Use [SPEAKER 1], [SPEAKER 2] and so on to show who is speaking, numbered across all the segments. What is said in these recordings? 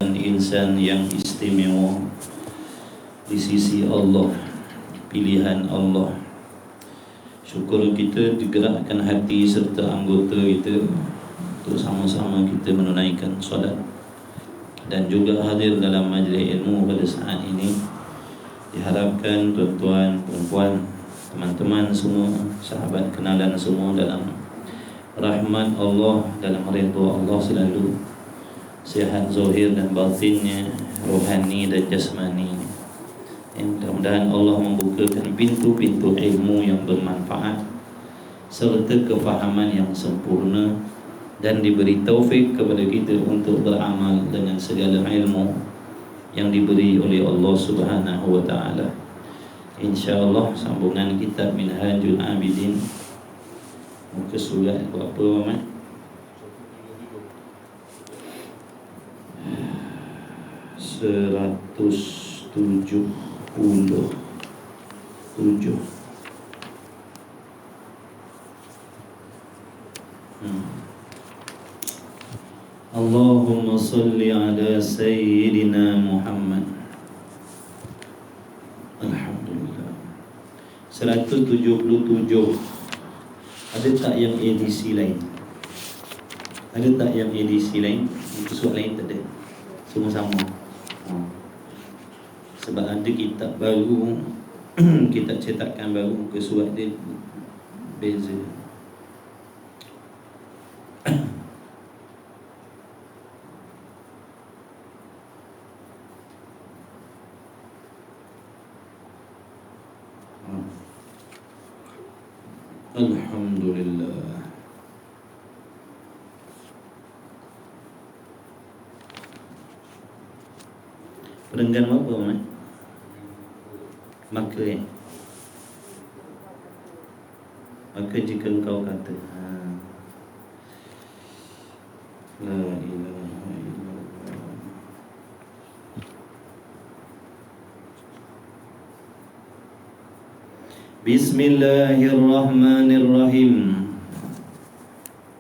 [SPEAKER 1] insan yang istimewa di sisi Allah, pilihan Allah. Syukur kita digerakkan hati serta anggota kita untuk sama-sama kita menunaikan solat dan juga hadir dalam majlis ilmu pada saat ini. Diharapkan tuan-tuan, perempuan, teman-teman semua, sahabat kenalan semua dalam rahmat Allah, dalam ridha Allah selalu sihat zahir dan batinnya, rohani dan jasmani. Mudah-mudahan Allah membukakan pintu-pintu ilmu yang bermanfaat serta kefahaman yang sempurna, dan diberi taufik kepada kita untuk beramal dengan segala ilmu yang diberi oleh Allah Subhanahu wa taala. Insya-Allah sambungan kitab Minhajul Abidin, muka surat berapa Muhammad? 177. Allahumma salli ala Sayyidina Muhammad. Alhamdulillah. 177. Ada tak yang edisi lain? Ada tak yang edisi lain? Surat lain tak ada. Semua sama. Sebab ada kitab baru, kitab cetakan baru, muka surat dia beza. Alhamdulillah. Perenggan apa Mat? Maka maka jika engkau kata La ilaha illallah. Bismillahirrahmanirrahim.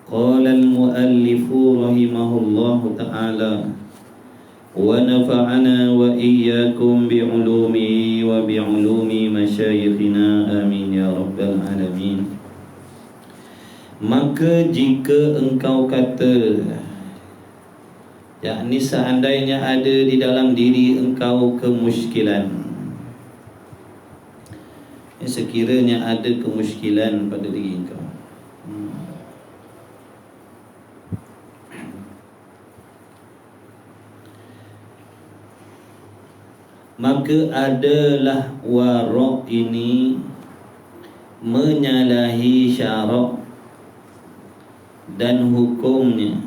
[SPEAKER 1] Qala al-muallifu rahimahullahu ta'ala wa nafa'ana wa iyyakum bi'ulumi wa bi'ulumi masyayikhina amin ya rabbal alamin. Maka jika engkau kata, yakni seandainya ada di dalam diri engkau kemusykilan, sekiranya ada kemusykilan pada diri engkau, maka adalah wara' ini menyalahi syarak dan hukumnya.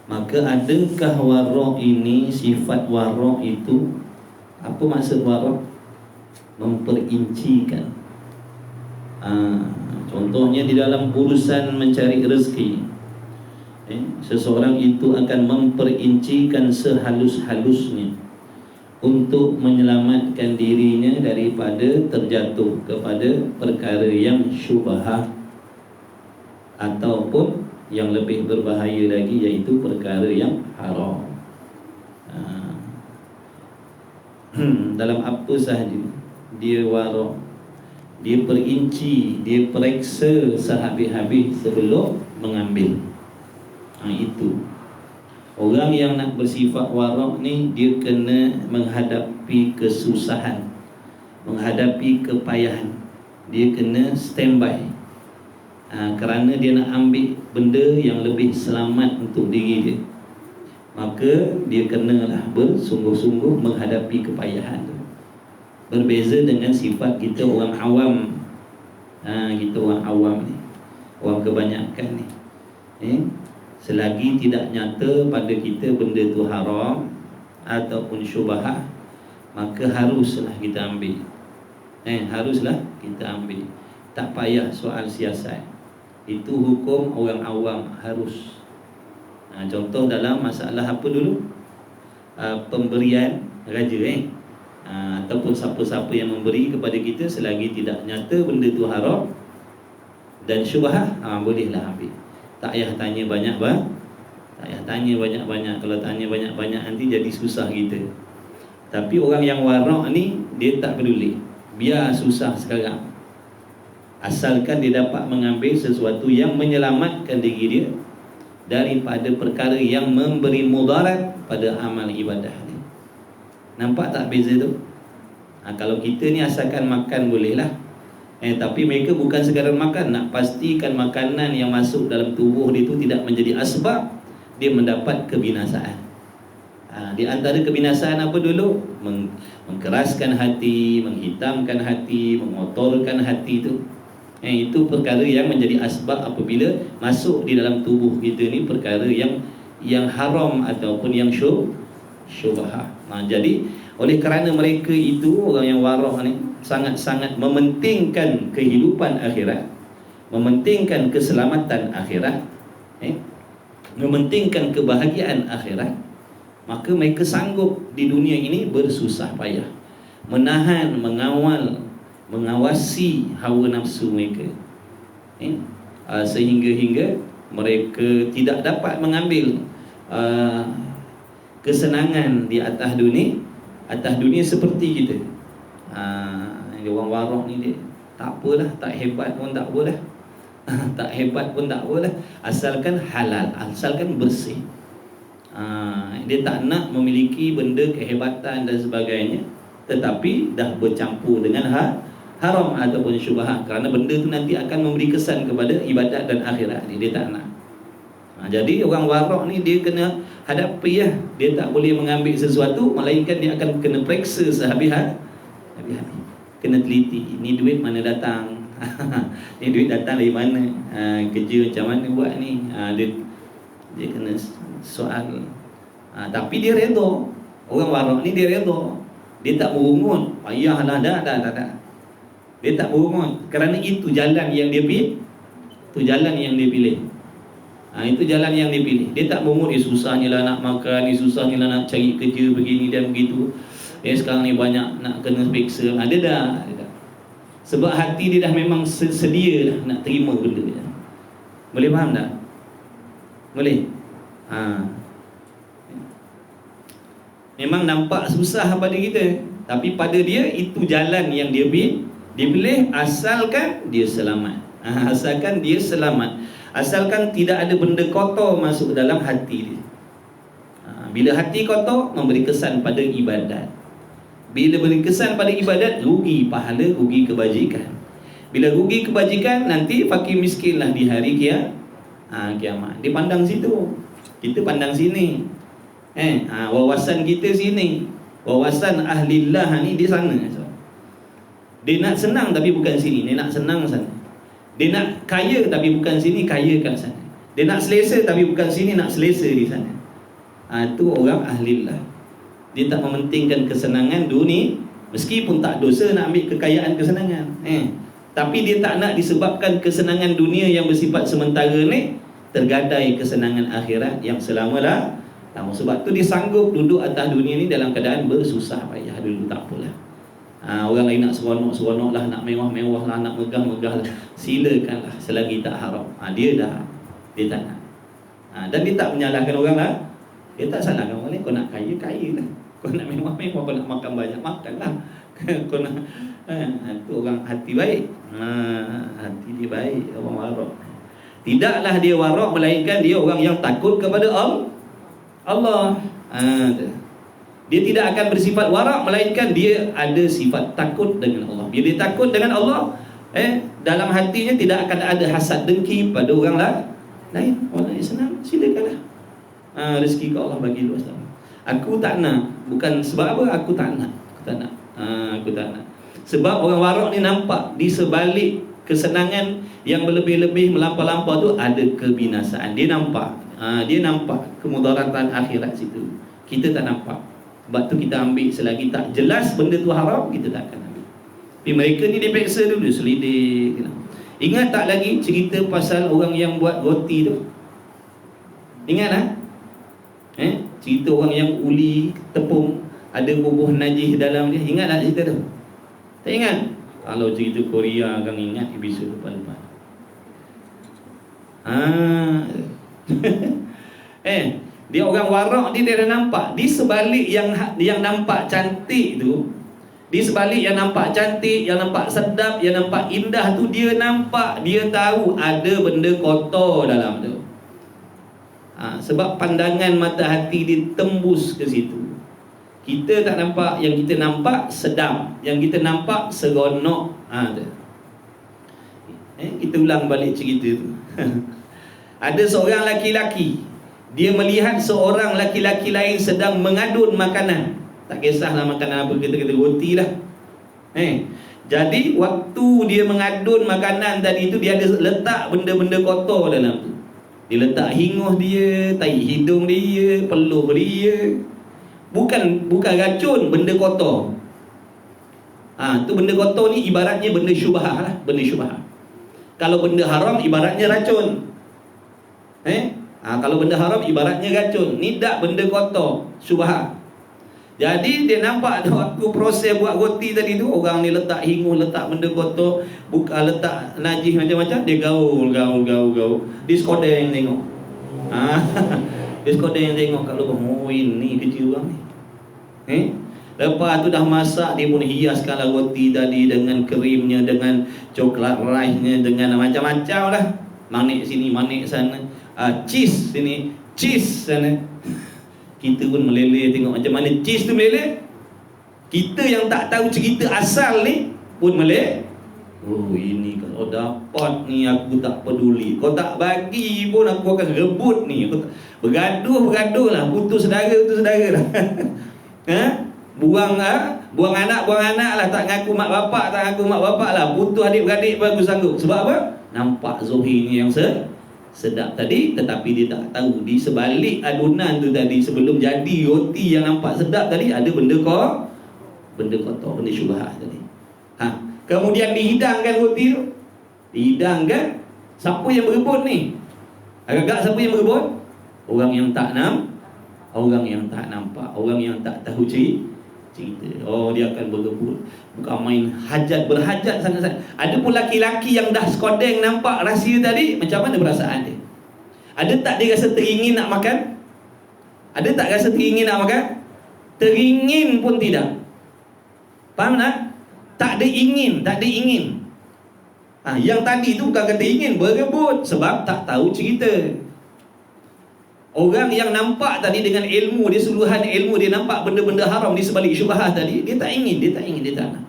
[SPEAKER 1] Maka adakah wara' ini, sifat wara' itu, apa maksud wara'? Memperincikan. Contohnya di dalam urusan mencari rezeki, seseorang itu akan memperincikan sehalus-halusnya untuk menyelamatkan dirinya daripada terjatuh kepada perkara yang syubhah, ataupun yang lebih berbahaya lagi, iaitu perkara yang haram. Dalam apa sahaja dia wara', dia perinci, dia periksa sehabis-habis sebelum mengambil. Itu orang yang nak bersifat wara' ni, dia kena menghadapi kesusahan, menghadapi kepayahan. Dia kena standby, kerana dia nak ambil benda yang lebih selamat untuk diri dia. Maka dia kenalah bersungguh-sungguh menghadapi kepayahan. Berbeza dengan sifat kita orang awam. Kita orang awam ni, orang kebanyakan ni, selagi tidak nyata pada kita benda tu haram ataupun syubhah, maka haruslah kita ambil. Haruslah kita ambil. Tak payah soal siasat. Itu hukum orang awam, harus. Contoh dalam masalah apa dulu? Pemberian raja, ataupun siapa-siapa yang memberi kepada kita, selagi tidak nyata benda tu haram dan syubhah, bolehlah ambil. Tak payah tanya banyak Tak payah tanya banyak-banyak. Kalau tanya banyak-banyak nanti jadi susah kita. Tapi orang yang warak ni dia tak peduli. Biar susah sekarang, asalkan dia dapat mengambil sesuatu yang menyelamatkan diri dia daripada perkara yang memberi mudarat pada amal ibadah ni. Nampak tak beza tu? Kalau kita ni asalkan makan boleh lah, tapi mereka bukan sekadar makan, nak pastikan makanan yang masuk dalam tubuh dia tu tidak menjadi asbab dia mendapat kebinasaan. Di antara kebinasaan apa dulu? Mengkeraskan hati, menghitamkan hati, mengotorkan hati tu. Itu perkara yang menjadi asbab apabila masuk di dalam tubuh kita ni perkara yang haram ataupun yang syubhah. Jadi oleh kerana mereka itu, orang yang warak ni sangat-sangat mementingkan kehidupan akhirat, mementingkan keselamatan akhirat, mementingkan kebahagiaan akhirat, maka mereka sanggup di dunia ini bersusah payah menahan, mengawasi hawa nafsu mereka, sehingga mereka tidak dapat mengambil kesenangan di atas dunia seperti kita. Orang warak ni dia tak apalah, tak hebat pun tak apalah tak hebat pun tak apalah, asalkan halal, asalkan bersih. Dia tak nak memiliki benda kehebatan dan sebagainya, tetapi dah bercampur dengan haram ataupun syubhat, kerana benda tu nanti akan memberi kesan kepada ibadat dan akhirat ni, dia tak nak. Jadi orang warak ni dia kena hadapi dia tak boleh mengambil sesuatu melainkan dia akan kena periksa sehabis-habis, kena teliti, ni duit mana datang ni duit datang dari mana, kerja macam mana buat ni, dia kena soal. Tapi dia redha, orang warak ni dia redha, dia tak berungut, payahlah dah. Dia tak berungut kerana itu jalan yang dia pilih. Itu jalan yang dia pilih. Itu jalan yang dia pilih. Dia tak berungut, susahnya lah nak makan, susahnya lah nak cari kerja begini dan begitu. Sekarang ni banyak nak kena periksa. Dia dah. Sebab hati dia dah memang sedia dah nak terima benda dia. Boleh faham tak? Boleh? Memang nampak susah pada kita, tapi pada dia itu jalan yang dia pilih asalkan dia selamat. Asalkan dia selamat, asalkan tidak ada benda kotor masuk dalam hati dia. Bila hati kotor, memberi kesan pada ibadat. Bila beri kesan pada ibadat, rugi pahala, rugi kebajikan. Bila rugi kebajikan, nanti fakir miskinlah di hari kiamat. Dia pandang situ, kita pandang sini. Wawasan kita sini, wawasan ahlillah ni di sana. Dia nak senang tapi bukan sini, dia nak senang sana. Dia nak kaya tapi bukan sini, kaya kat sana. Dia nak selesa tapi bukan sini, nak selesa di sana. Itu orang ahlillah. Dia tak mementingkan kesenangan dunia, meskipun tak dosa nak ambil kekayaan kesenangan, tapi dia tak nak disebabkan kesenangan dunia yang bersifat sementara ni tergadai kesenangan akhirat yang selama-lamanya. Sebab tu dia sanggup duduk atas dunia ni dalam keadaan bersusah payah dulu, tak apalah. Orang lain nak seronok lah, nak mewah-mewah lah, nak megah-megah lah, silakanlah selagi tak haram. Dia tak nak. Dan dia tak menyalahkan orang lah. Dia tak salahkan orang lain. Kau nak kaya, kaya lah. Kau nak mewah-mewah, kau nak makan banyak, makan lah. Kau nak itu orang hati baik. Hati dia baik, orang warak. Tidaklah dia warak, melainkan dia orang yang takut kepada Allah. Dia tidak akan bersifat warak, melainkan dia ada sifat takut dengan Allah. Bila dia takut dengan Allah, dalam hatinya tidak akan ada hasad dengki pada orang lain. Orang lain senang, silakanlah. Rezeki ke Allah bagi luas. Aku tak nak. Bukan sebab apa? Aku tak nak. Aku tak nak. Sebab orang warak ni nampak di sebalik kesenangan yang berlebih-lebih melampau-lampau tu ada kebinasaan. Dia nampak. Dia nampak kemudaratan akhirat situ. Kita tak nampak. Sebab tu kita ambil selagi tak jelas benda tu haram, kita tak akan ambil. Tapi mereka ni dipeksa dulu, selidik. Ingat tak lagi cerita pasal orang yang buat roti tu? Ingat tak? Cerita orang yang uli tepung, ada bubuh najis dalam dia. Ingat tak cerita tu? Tak ingat? Kalau cerita Korea akan ingat episod depan-depan. Dia orang warak ni, dia dah nampak. Di sebalik yang nampak cantik tu, di sebalik yang nampak cantik, yang nampak sedap, yang nampak indah tu, dia nampak, dia tahu ada benda kotor dalam tu. Sebab pandangan mata hati ditembus ke situ. Kita tak nampak, yang kita nampak sedap, yang kita nampak seronok. Kita ulang balik cerita tu. Ada seorang laki-laki, dia melihat seorang laki-laki lain sedang mengadun makanan. Tak kisahlah makanan apa, kita roti lah. Jadi waktu dia mengadun makanan tadi tu, dia ada letak benda-benda kotor dalam tu. Dia letak hingus dia, tai hidung dia, peluh dia. Bukan racun, benda kotor. Tu benda kotor ni ibaratnya benda syubhah lah, benda syubhah. Kalau benda haram ibaratnya racun. Kalau benda haram ibaratnya racun. Ni tak benda kotor, syubhah. Jadi dia nampak waktu proses buat roti tadi tu, orang ni letak hingus, letak benda kotor, letak najis macam-macam, dia gaul. Dia skodeng tengok. Dia skodeng tengok kat luar. Oh, ini kerja orang ni. Lepas tu dah masak, dia pun hiaskanlah roti tadi dengan krimnya, dengan coklat rice-nya, dengan macam-macam lah. Manik sini, manik sana, cheese sini, cheese sana. Kita pun meleleh tengok macam mana cheese tu meleleh. Kita yang tak tahu cerita asal ni pun meleleh. Oh, ini kalau dapat ni aku tak peduli. Kau tak bagi pun aku akan rebut ni. Bergaduh lah, putus saudara lah. Buang anak lah, tak ngaku mak bapak lah, putus adik-beradik pun aku sanggup. Sebab apa? Nampak Zohir ni yang sedap tadi, tetapi dia tak tahu di sebalik adunan tu tadi, sebelum jadi roti yang nampak sedap tadi, ada benda kotor, benda syubhah tadi. Kemudian dihidangkan roti tu. Dihidangkan. Siapa yang berebut ni? Agak-agak siapa yang berebut? Orang yang tak nampak, orang yang tak tahu cerita. Oh, dia akan berebut. Bukan main berhajat sangat-sangat. Ada pun laki-laki yang dah skodeng nampak rahsia tadi, macam mana perasaan dia? Ada tak dia rasa teringin nak makan? Ada tak rasa teringin nak makan? Teringin pun tidak. Faham tak? Tak ada ingin. Yang tadi tu bukan kata ingin, berebut sebab tak tahu cerita. Orang yang nampak tadi dengan ilmu dia, suluhan ilmu dia, nampak benda-benda haram di sebalik syubhah tadi, dia tak ingin, dia tak nak.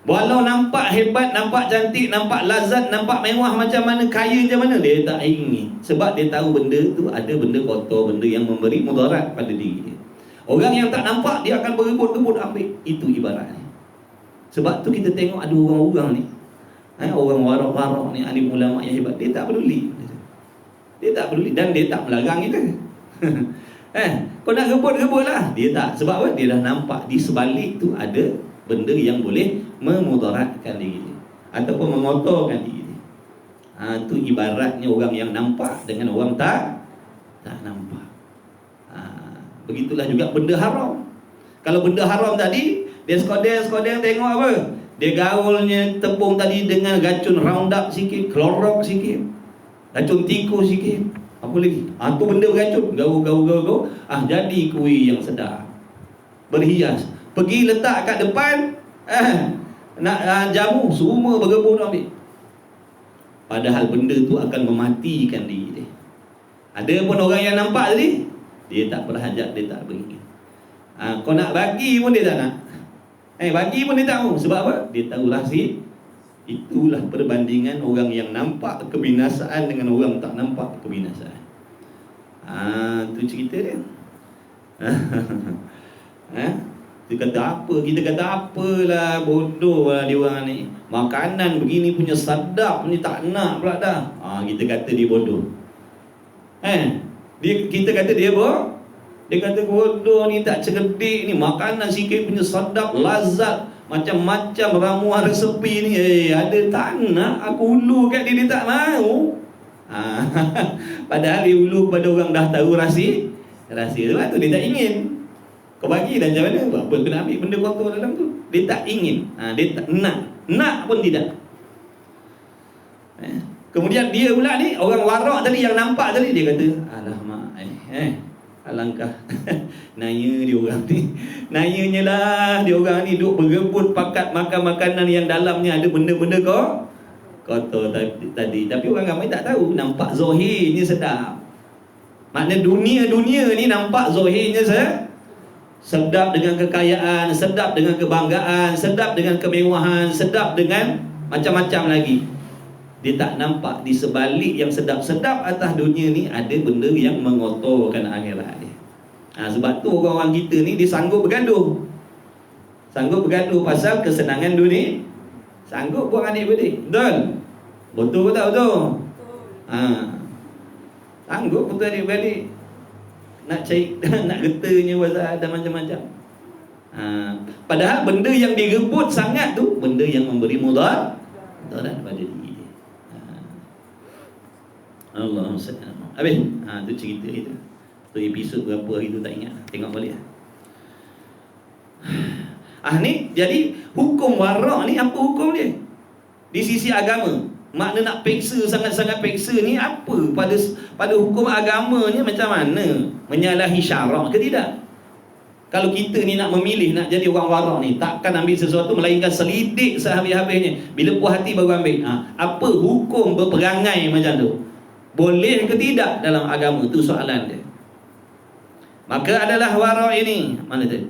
[SPEAKER 1] Walau nampak hebat, nampak cantik, nampak lazat, nampak mewah macam mana, kaya macam mana, dia tak ingin. Sebab dia tahu benda tu ada benda kotor, benda yang memberi mudarat pada diri dia. Orang yang tak nampak, dia akan berebut-rebut ambil. Itu ibaratnya. Sebab tu kita tengok ada orang-orang ni, orang warak-warak ni, alim ulama yang hebat, dia tak peduli. Dia tak peduli dan dia tak melarang kita. Kau nak rebut lah. Dia tak. Sebab apa? Dia dah nampak di sebalik tu ada benda yang boleh memudaratkan diri dia ataupun mengotorkan diri dia. Itu ibaratnya orang yang nampak dengan orang tak nampak. Begitulah juga benda haram. Kalau benda haram tadi, dia skodeng tengok apa? Dia gaulnya tepung tadi dengan racun Roundup sikit, Clorox sikit, racun tikus sikit, apa lagi? Tu benda beracun, gaul. Jadi kuih yang sedap, berhias. Pergi letak kat depan, nak jamu, semua berebut ambil. Padahal benda tu akan mematikan diri dia. Ada pun orang yang nampak tadi, dia tak berhajat, dia tak beri. Kau nak bagi pun dia tak nak. Bagi pun dia tak mahu. Sebab apa? Dia tahu rahsia. Itulah perbandingan orang yang nampak kebinasaan dengan orang tak nampak kebinasaan. Tu cerita dia. Dia kata apa? Kita kata apalah, bodoh lah dia orang ni. Makanan begini punya sedap ni tak nak pula dah. Kita kata dia bodoh. Kita kata dia bodoh. Dia kata bodoh ni, tak cerdik ni. Makanan sikit punya sedap, lazat, macam-macam ramuan resepi ni. Ada tak nak, aku ulu kat dia, dia tak mahu. Padahal dia ulu kepada orang dah tahu rahsia. Sebab tu dia tak ingin. Kau bagi dan macam mana? Apa kena ambil benda kotor dalam tu? Dia tak ingin. Dia tak nak pun tidak. Kemudian dia pula ni, orang warak tadi yang nampak tadi, dia kata, alamak, Alangkah nanya dia orang ni. Nanyanya lah dia orang ni duk berebut pakat makan makanan yang dalamnya ada benda-benda kotor tadi. Tapi orang ramai tak tahu. Nampak zahirnya sedap. Makna dunia ni nampak zahirnya sedap dengan kekayaan, sedap dengan kebanggaan, sedap dengan kemewahan, sedap dengan macam-macam lagi. Dia tak nampak di sebalik yang sedap-sedap atas dunia ni ada benda yang mengotorkan akhirat dia. Sebab tu orang-orang kita ni dia sanggup bergaduh. Sanggup bergaduh pasal kesenangan dunia. Sanggup buang adik-beradik. Betul? Betul ke tak betul? Sanggup betul adik-beradik. Nak cari, nak getanya pasal ada macam-macam. Padahal benda yang direbut sangat tu benda yang memberi mudarat pada diri dia. Allahumma salli ala Muhammad. Habis. Tu cerita itu. Tu episod berapa hari tu tak ingat. Tengok balik. Ni jadi hukum warak ni apa hukum dia? Di sisi agama. Makna nak peksa sangat-sangat peksa ni apa pada hukum agamanya macam mana? Menyalahi syarak ke tidak? Kalau kita ni nak memilih nak jadi orang warak ni, takkan ambil sesuatu melainkan selidik sehabis-habisnya. Bila puas hati baru ambil. Apa hukum berperangai macam tu? Boleh ke tidak dalam agama? Tu soalan dia. Maka adalah warak ini. Mana tu?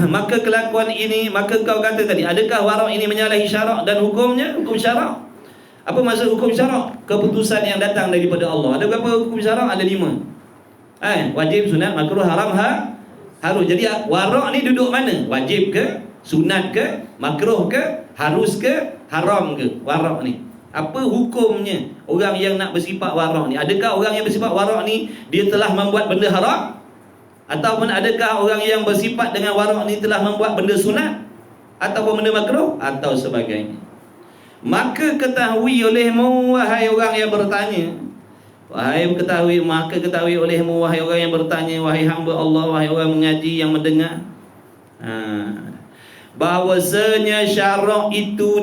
[SPEAKER 1] Maka kelakuan ini, maka kau kata tadi, adakah warak ini menyalahi syarak dan hukumnya? Hukum syarak. Apa maksud hukum syarak? Keputusan yang datang daripada Allah. Ada berapa hukum syarak? Ada 5. Wajib, sunat, makruh, haram, harus. Jadi warak ni duduk mana? Wajib ke? Sunat ke? Makruh ke? Harus ke? Haram ke? Warak ni. Apa hukumnya orang yang nak bersifat warak ni? Adakah orang yang bersifat warak ni dia telah membuat benda haram? Ataupun adakah orang yang bersifat dengan warak ni telah membuat benda sunat ataupun benda makruh atau sebagainya? Maka ketahui olehmu wahai orang yang bertanya. Maka ketahui olehmu wahai orang yang bertanya, wahai hamba Allah, wahai orang mengaji yang mendengar, bahawasanya syarak itu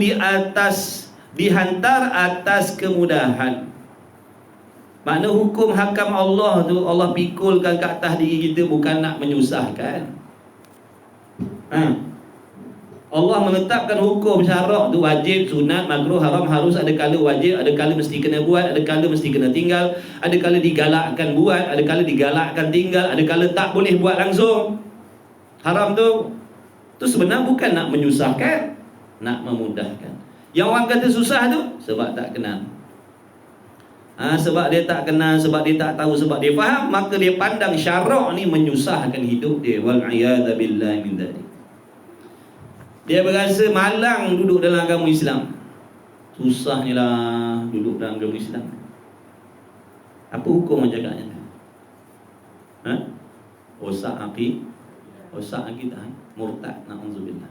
[SPEAKER 1] dihantar atas kemudahan. Makna hukum hakam Allah tu Allah pikulkan ke atas diri kita bukan nak menyusahkan. Allah menetapkan hukum syarak tu wajib, sunat, makruh, haram, harus. Ada kala wajib, ada kala mesti kena buat, ada kala mesti kena tinggal, ada kala digalakkan buat, ada kala digalakkan tinggal, ada kala tak boleh buat langsung. Haram tu sebenarnya bukan nak menyusahkan, nak memudahkan. Yang orang kata susah tu sebab tak kenal. Sebab dia tak kenal, sebab dia tak tahu, sebab dia faham, maka dia pandang syarak ni menyusahkan hidup dia. Wal'iyadha billahi min dhalik. Dia berasa malang duduk dalam agama Islam. Susahnya lah duduk dalam agama Islam. Apa hukum menjaganya? Rosak akidah, murtad, na'udzubillah.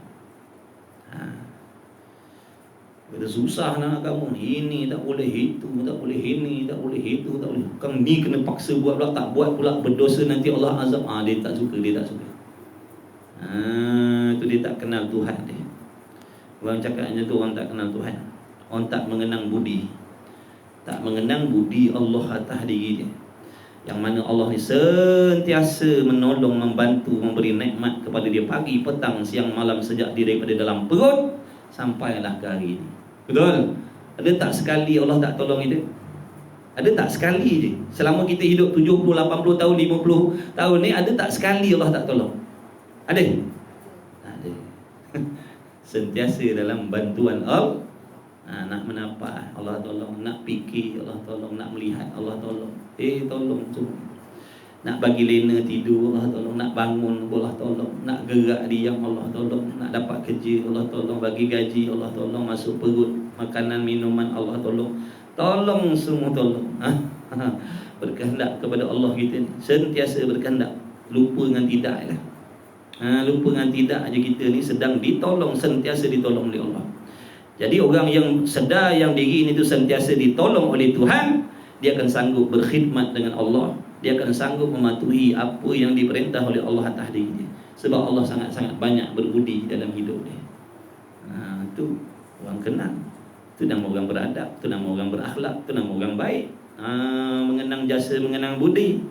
[SPEAKER 1] Kita susah nak agama. Ini tak boleh, itu tak boleh, ini tak boleh, itu tak boleh. Kang ni kena paksa buat pula, tak buat pula berdosa nanti Allah azab. Dia tak suka, dia tak suka. Itu dia tak kenal Tuhan dia. Orang cakap macam tu, orang tak kenal Tuhan. Orang tak mengenang budi. Tak mengenang budi Allah atas diri dia. Yang mana Allah ni sentiasa menolong, membantu, memberi nikmat kepada dia pagi, petang, siang, malam, sejak dia daripada dalam perut sampailah ke hari ini. Betul? Ada tak sekali Allah tak tolong kita? Ada tak sekali je? Selama kita hidup 70, 80 tahun, 50 tahun ni, ada tak sekali Allah tak tolong? Ada? Ada. Sentiasa dalam bantuan Allah. Nak menampak Allah tolong, nak fikir Allah tolong, nak melihat Allah tolong. Tolong semua. Nak bagi lena tidur Allah tolong, nak bangun Allah tolong, nak gerak diam Allah tolong, nak dapat kerja Allah tolong, bagi gaji Allah tolong, masuk perut, makanan minuman Allah tolong. Tolong semua tolong. Berkehendak kepada Allah kita ni, sentiasa berkehendak. Lupa dengan tidak lah. Lupa dengan tidak aja kita ni sedang ditolong, sentiasa ditolong oleh Allah. Jadi orang yang sedar yang diri ini tu sentiasa ditolong oleh Tuhan, dia akan sanggup berkhidmat dengan Allah. Dia akan sanggup mematuhi apa yang diperintah oleh Allah atas diri dia. Sebab Allah sangat-sangat banyak berbudi dalam hidup dia. Itu orang kenal. Itu nama orang beradab, itu nama orang berakhlak, itu nama orang baik. mengenang jasa, mengenang budi.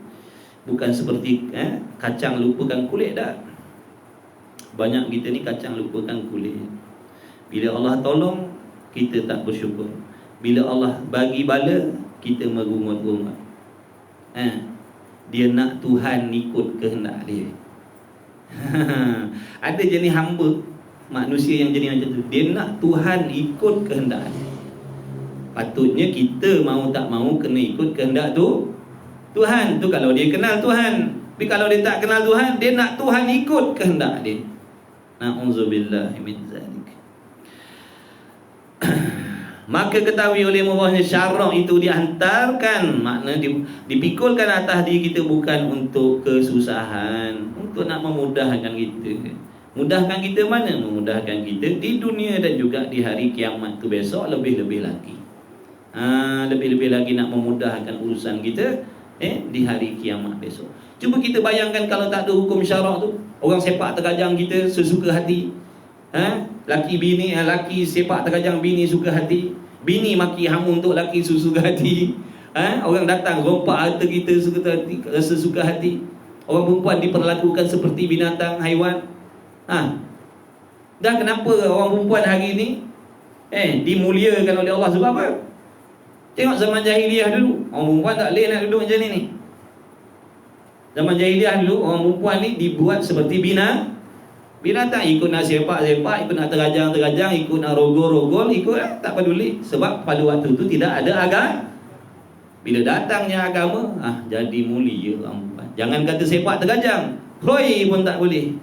[SPEAKER 1] Bukan seperti kacang lupakan kulit dah. Banyak kita ni kacang lupakan kulit. Bila Allah tolong, kita tak bersyukur. Bila Allah bagi bala, kita merungut-rungut. Dia nak Tuhan ikut kehendak dia. Ada jenis hamba manusia yang jenis macam tu. Dia nak Tuhan ikut kehendak dia. Patutnya kita mau tak mau kena ikut kehendak tu Tuhan. Tu kalau dia kenal Tuhan. Tapi kalau dia tak kenal Tuhan, dia nak Tuhan ikut kehendak dia. Na'udzubillahi min zalik. Maka ketahui oleh bahawasanya syarak itu dihantarkan, makna dipikulkan atas diri kita bukan untuk kesusahan, untuk nak memudahkan kita. Mudahkan kita mana? Memudahkan kita di dunia dan juga di hari kiamat tu besok lebih-lebih lagi. Lebih-lebih lagi nak memudahkan urusan kita di hari kiamat besok. Cuba kita bayangkan kalau tak ada hukum syarak tu, orang sepak terkajang kita sesuka hati. Laki sepak terkajang bini suka hati, bini maki hamun untuk laki suka hati. Orang datang rompak harta kita sesuka hati. Orang perempuan diperlakukan seperti binatang, haiwan. Dah kenapa orang perempuan hari ni dimuliakan oleh Allah sebab apa? Tengok zaman jahiliah dulu, orang perempuan tak boleh nak duduk macam ni. Zaman jahiliah dulu, orang perempuan ni dibuat seperti binatang. Ikut nak sepak-sepak, ikut nak terajang-terajang, ikut nak rogol-rogol, ikut tak peduli. Sebab pada waktu tu tidak ada agama. Bila datangnya agama, jadi mulia orang perempuan. Jangan kata sepak terajang, Roy pun tak boleh.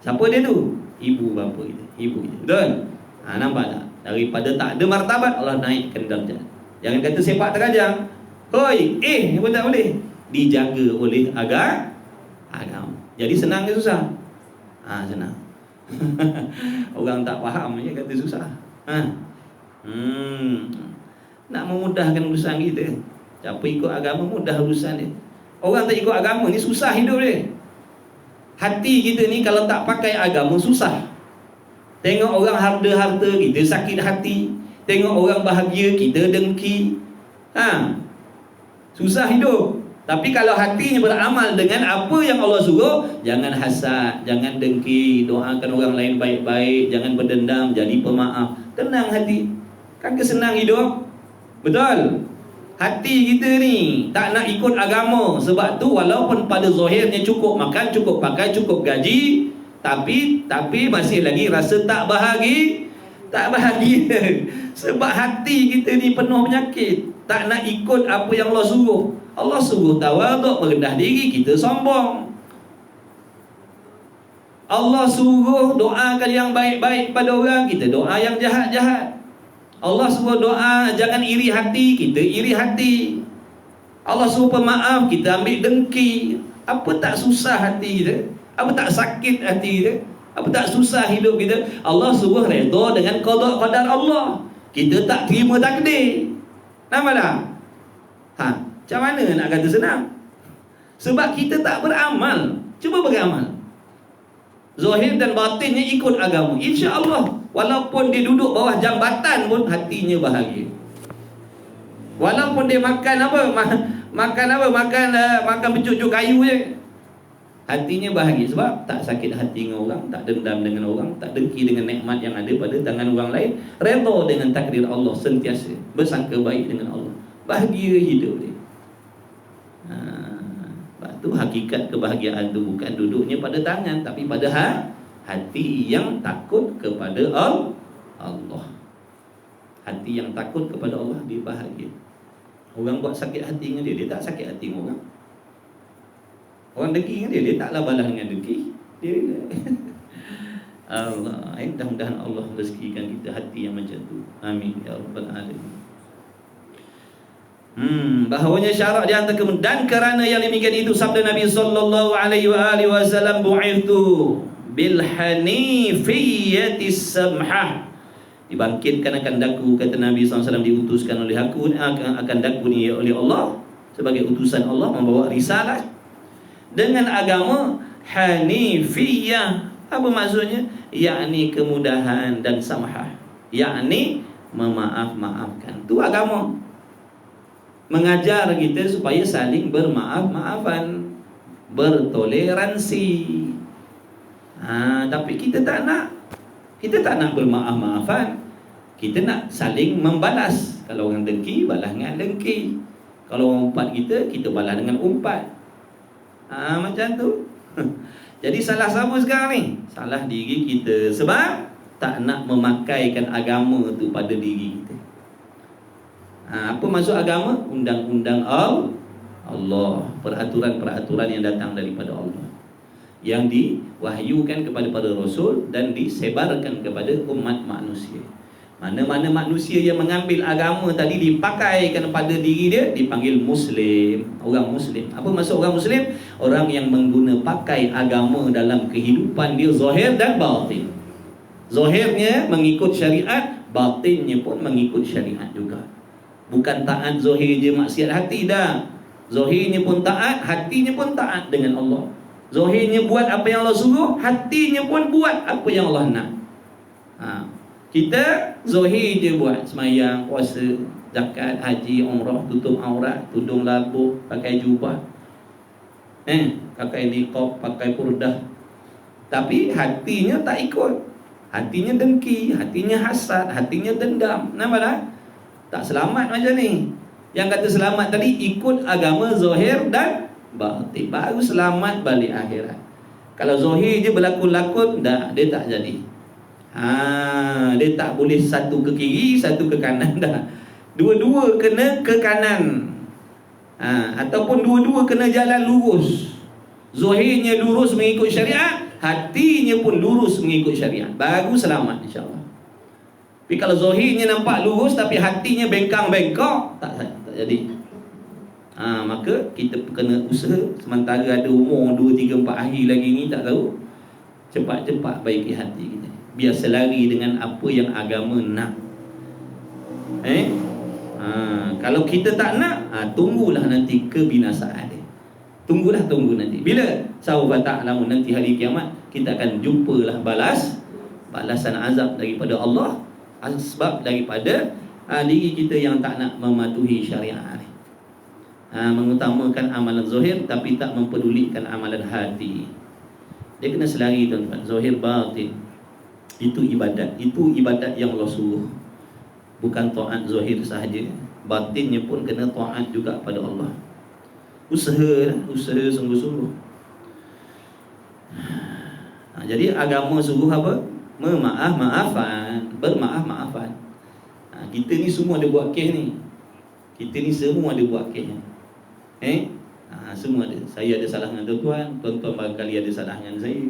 [SPEAKER 1] Siapa dia tu? Ibu bapa kita, ibu kita. Betul? Nampak tak? Daripada tak ada martabat, Allah naikkan darjat. Jangan kata sepak terajang, Roy, pun tak boleh. Dijaga oleh agama. Jadi senang ke susah? Senang. Orang tak faham je kata susah. Nak memudahkan urusan kita, siapa ikut agama mudah urusan dia. Orang tak ikut agama ni susah hidup dia. Hati kita ni kalau tak pakai agama susah. Tengok orang harta-harta, kita sakit hati. Tengok orang bahagia, kita dengki. Susah hidup. Tapi kalau hatinya beramal dengan apa yang Allah suruh, jangan hasad, jangan dengki, doakan orang lain baik-baik, jangan berdendam, jadi pemaaf. Tenang hati. Kan kesenang hidup. Betul? Hati kita ni tak nak ikut agama. Sebab tu walaupun pada zahirnya cukup makan, cukup pakai, cukup gaji, tapi masih lagi rasa tak bahagia. Tak bahagia. Sebab hati kita ni penuh penyakit. Tak nak ikut apa yang Allah suruh. Allah suruh tawaduk, merendah diri, kita sombong. Allah suruh doakan yang baik-baik pada orang, kita doa yang jahat-jahat. Allah suruh doa jangan iri hati, kita iri hati. Allah suruh pemaaf, kita ambil dengki. Apa tak susah hati kita? Apa tak sakit hati kita? Apa tak susah hidup kita? Allah suruh redha dengan qada qadar Allah. Kita tak terima takdir. Nampak tak? Macam mana nak kata senang? Sebab kita tak beramal. Cuba beramal. Zahir dan batinnya ikut agama. InsyaAllah, walaupun dia duduk bawah jambatan pun hatinya bahagia. Walaupun dia makan apa? Makan pencucuk kayu je, hatinya bahagia. Sebab tak sakit hati dengan orang, tak dendam dengan orang, tak dengki dengan nikmat yang ada pada tangan orang lain, redha dengan takdir Allah, sentiasa bersangka baik dengan Allah, bahagia hidup dia. Sebab tu hakikat kebahagiaan tu bukan duduknya pada tangan, tapi pada hati yang takut kepada Allah. Hati yang takut kepada Allah, dia bahagia. Orang buat sakit hati dengan dia tak sakit hati dengan orang. Orang dengki dengan dia taklah balas dengan dengki dia. Allah, mudah-mudahan Allah rezekikan kita hati yang macam tu. Amin ya rabbal alamin. Bahawanya syarak di antara dan kerana yang demikian itu sabda Nabi sallallahu alaihi wasallam, bu'ithu bil hanifiyyati samhah, dibangkitkan akan daku, kata Nabi SAW, diutuskan oleh aku, akan daku ni oleh Allah sebagai utusan Allah, membawa risalah dengan agama hanifiyah. Apa maksudnya? Yakni kemudahan dan samhah, yakni memaaf-maafkan. Tu agama. mengajar kita supaya saling bermaaf-maafan, bertoleransi. Tapi kita tak nak. Kita tak nak bermaaf-maafan. Kita nak saling membalas. Kalau orang dengki, balas dengan dengki. Kalau orang umpat kita balas dengan umpat. Macam tu. Jadi salah siapa sekarang ni? Salah diri kita. Sebab tak nak memakaikan agama tu pada diri kita. Apa maksud agama? Undang-undang Allah, peraturan-peraturan yang datang daripada Allah, yang diwahyukan kepada para rasul dan disebarkan kepada umat manusia. Mana-mana manusia yang mengambil agama tadi dipakaikan pada diri dia, dipanggil Muslim. Orang Muslim. Apa maksud orang Muslim? Orang yang mengguna pakai agama dalam kehidupan dia, zahir dan batin. Zahirnya mengikut syariat, batinnya pun mengikut syariat juga. Bukan taat zahir je, maksiat hati dah. Zahirnya pun taat, hatinya pun taat dengan Allah. Zahirnya buat apa yang Allah suruh, hatinya pun buat apa yang Allah nak. Kita zahir je buat semayang, puasa, zakat, haji, umrah, tutup aurat, tudung labuh, pakai jubah, pakai niqab, pakai purdah. Tapi hatinya tak ikut. Hatinya dengki, hatinya hasad, hatinya dendam. Nampak tak? Tak selamat macam ni. Yang kata selamat tadi ikut agama zahir dan batin, baru selamat balik akhirat. Kalau zahir je berlakon-lakon, dah, dia tak jadi. Dia tak boleh satu ke kiri, satu ke kanan dah. Dua-dua kena ke kanan. Ataupun dua-dua kena jalan lurus. Zahirnya lurus mengikut syariat, hatinya pun lurus mengikut syariat, baru selamat insya-Allah. Tapi kalau zahirnya nampak lurus tapi hatinya bengkang-bengkok, tak jadi. Maka kita kena usaha. Sementara ada umur 2, 3, 4 hari lagi ni, tak tahu, cepat-cepat baiki hati kita, biar selari dengan apa yang agama nak. Kalau kita tak nak, tunggulah nanti kebinasaan dia. Tunggu nanti. Bila? Sawfa ta'lamun, nanti hari kiamat kita akan jumpalah balasan azab daripada Allah, sebab daripada diri kita yang tak nak mematuhi syariat ni. Mengutamakan amalan zahir tapi tak mempedulikan amalan hati. Dia kena selari tuan-tuan, zahir batin. Itu ibadat yang Allah suruh. Bukan taat zahir sahaja, batinnya pun kena taat juga pada Allah. Usaha sungguh-sungguh. Jadi agama suruh apa? Bermaaf-maafan. Kita ni semua ada buat kes ni. Semua ada. Saya ada salah dengan tuan-tuan barangkali ada salah dengan saya.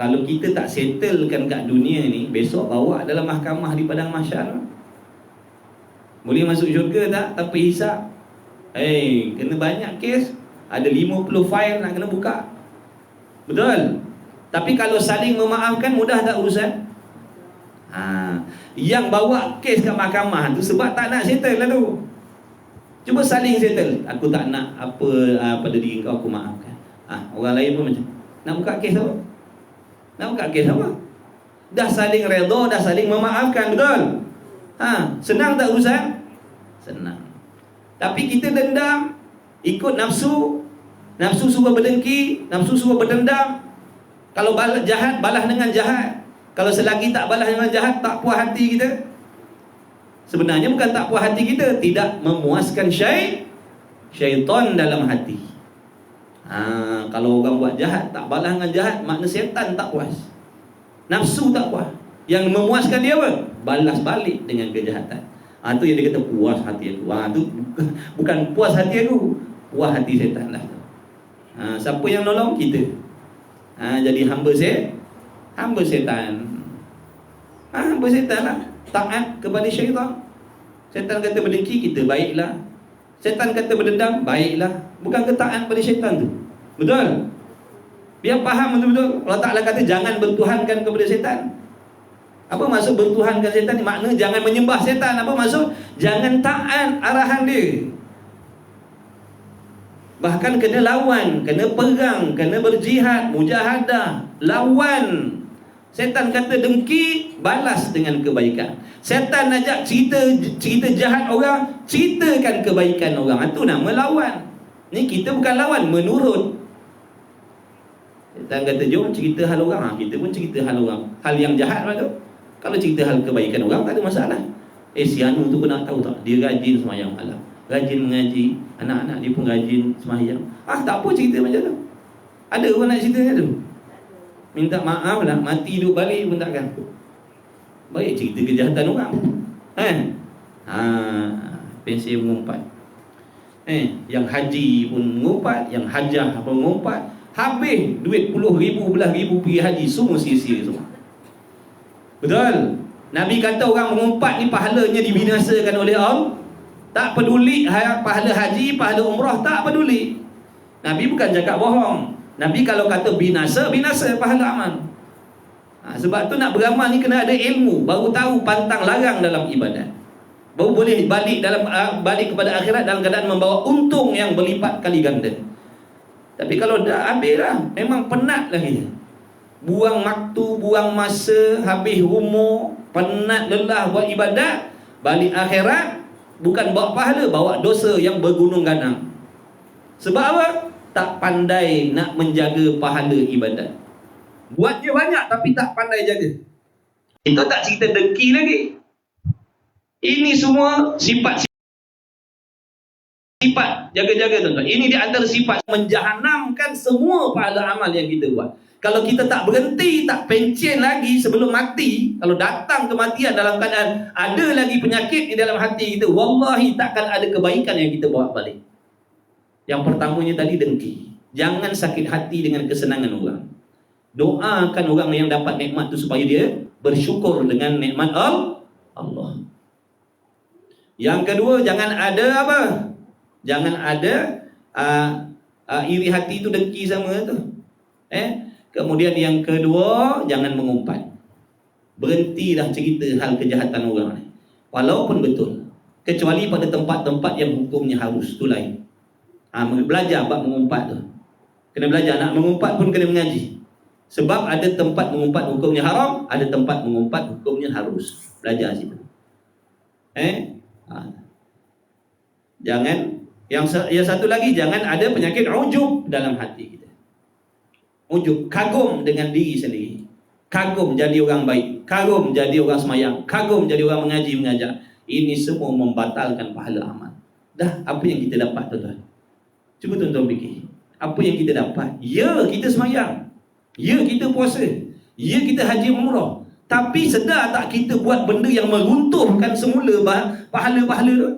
[SPEAKER 1] Kalau kita tak settlekan kat dunia ni, besok bawa dalam mahkamah di padang mahsyar, boleh masuk syurga tak? Tanpa hisap. Kena banyak kes. Ada 50 file nak kena buka. Betul? Tapi kalau saling memaafkan, mudah tak urusan? Yang bawa kes kat mahkamah tu sebab tak nak settle lah tu. Cuba saling settle. Aku tak nak apa pada diri kau, aku maafkan. Orang lain pun macam, nak buka kes apa? Dah saling redha, dah saling memaafkan, betul? Senang tak urusan? Senang. Tapi kita dendam, ikut nafsu suruh berdengki, nafsu suruh berdendam. Kalau jahat, balas dengan jahat. Kalau selagi tak balas dengan jahat, tak puas hati kita. Sebenarnya bukan tak puas hati kita, tidak memuaskan syaitan dalam hati. Kalau orang buat jahat, tak balas dengan jahat, makna syaitan tak puas, nafsu tak puas. Yang memuaskan dia apa? Balas balik dengan kejahatan. Itu yang dia kata puas hati aku. Itu bukan puas hati aku, puas hati syaitan lah. Siapa yang nolong? Kita. Jadi hamba syaitan. Hamba syaitan lah. Taat kepada syaitan. Syaitan kata berdengki, kita baiklah. Syaitan kata berdendam, baiklah. Bukan ketaat pada syaitan tu. Betul? Biar faham betul-betul. Allah Ta'ala kata jangan bertuhankan kepada syaitan. Apa maksud bertuhankan syaitan ni? Makna jangan menyembah syaitan. Apa maksud? Jangan taat arahan dia. Bahkan kena lawan, kena perang, kena berjihad, mujahadah, lawan Setan kata dengki, balas dengan kebaikan. Setan ajak cerita jahat orang, ceritakan kebaikan orang. Itu nama lawan. Ni kita bukan lawan, menurut. Setan kata jom cerita hal orang, kita pun cerita hal orang. Hal yang jahat lah tu. Kalau cerita hal kebaikan orang tak ada masalah. Si Anu tu pernah tahu tak? Dia rajin semayang malam, rajin mengaji, anak-anak dia pun rajin semayang. Tak apa cerita macam tu. Ada orang nak cerita macam tu? Minta maaf lah, mati duduk balik pun takkan. Baik cerita kejahatan orang. Pensel mengumpat. Yang haji pun mengumpat, yang hajah pun mengumpat. Habis duit puluh ribu, belah ribu pergi haji, semua sia-sia semua. Betul? Nabi kata orang mengumpat ni pahalanya dibinasakan oleh Allah. Tak peduli pahala haji, pahala umrah, tak peduli. Nabi bukan cakap bohong. Nabi kalau kata binasa, binasa pahala amal. Sebab tu nak beramal ni kena ada ilmu, baru tahu pantang larang dalam ibadat. Baru boleh balik kepada akhirat dalam keadaan membawa untung yang berlipat kali ganda. Tapi kalau dah habis lah, memang penat lah kita. Buang waktu, buang masa, habis umur, penat lelah buat ibadat, balik akhirat bukan bawa pahala, bawa dosa yang bergunung ganang. Sebab apa? Tak pandai nak menjaga pahala ibadat. Buatnya banyak tapi tak pandai jaga. Itu tak cerita dengki lagi. Ini semua sifat jaga-jaga tuan-tuan. Ini di antara sifat menjahanamkan semua pahala amal yang kita buat. Kalau kita tak berhenti, tak pencen lagi sebelum mati, kalau datang kematian dalam keadaan ada lagi penyakit di dalam hati kita, wallahi takkan ada kebaikan yang kita bawa balik. Yang pertamanya tadi dengki. Jangan sakit hati dengan kesenangan orang. Doakan orang yang dapat nikmat itu supaya dia bersyukur dengan nikmat Allah. Yang kedua, jangan ada apa? Jangan ada iri hati itu, dengki sama tu. Kemudian yang kedua, jangan mengumpat. Berhentilah cerita hal kejahatan orang, walaupun betul, kecuali pada tempat-tempat yang hukumnya harus, itu lain. Belajar bab mengumpat tu. Kena belajar, nak mengumpat pun kena mengaji. Sebab ada tempat mengumpat hukumnya haram, ada tempat mengumpat hukumnya harus. Belajar situ. Jangan, yang satu lagi, jangan ada penyakit ujub dalam hati kita. Ujub, kagum dengan diri sendiri. Kagum jadi orang baik, kagum jadi orang semayang, kagum jadi orang mengaji, mengajar. Ini semua membatalkan pahala amal. Dah, apa yang kita dapat tuan-tuan? Cuba tuan-tuan fikir. Apa yang kita dapat? Ya, kita semayang. Ya, kita puasa. Ya, kita haji umrah. Tapi sedar tak kita buat benda yang meruntuhkan semula pahala-pahala tu?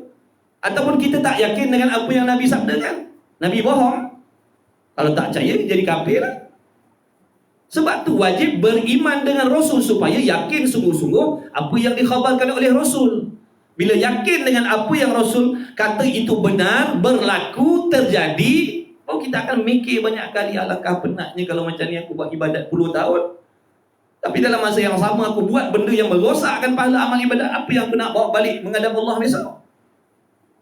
[SPEAKER 1] Ataupun kita tak yakin dengan apa yang Nabi sabdakan? Nabi bohong. Kalau tak percaya, jadi kafir lah. Sebab tu wajib beriman dengan Rasul supaya yakin sungguh-sungguh apa yang dikhabarkan oleh Rasul. Bila yakin dengan apa yang Rasul kata itu benar, berlaku, terjadi, kita akan mikir banyak kali, alangkah penatnya kalau macam ni aku buat ibadat puluh tahun, tapi dalam masa yang sama aku buat benda yang merosakkan pahala amal ibadat. Apa yang aku nak bawa balik menghadap Allah besok?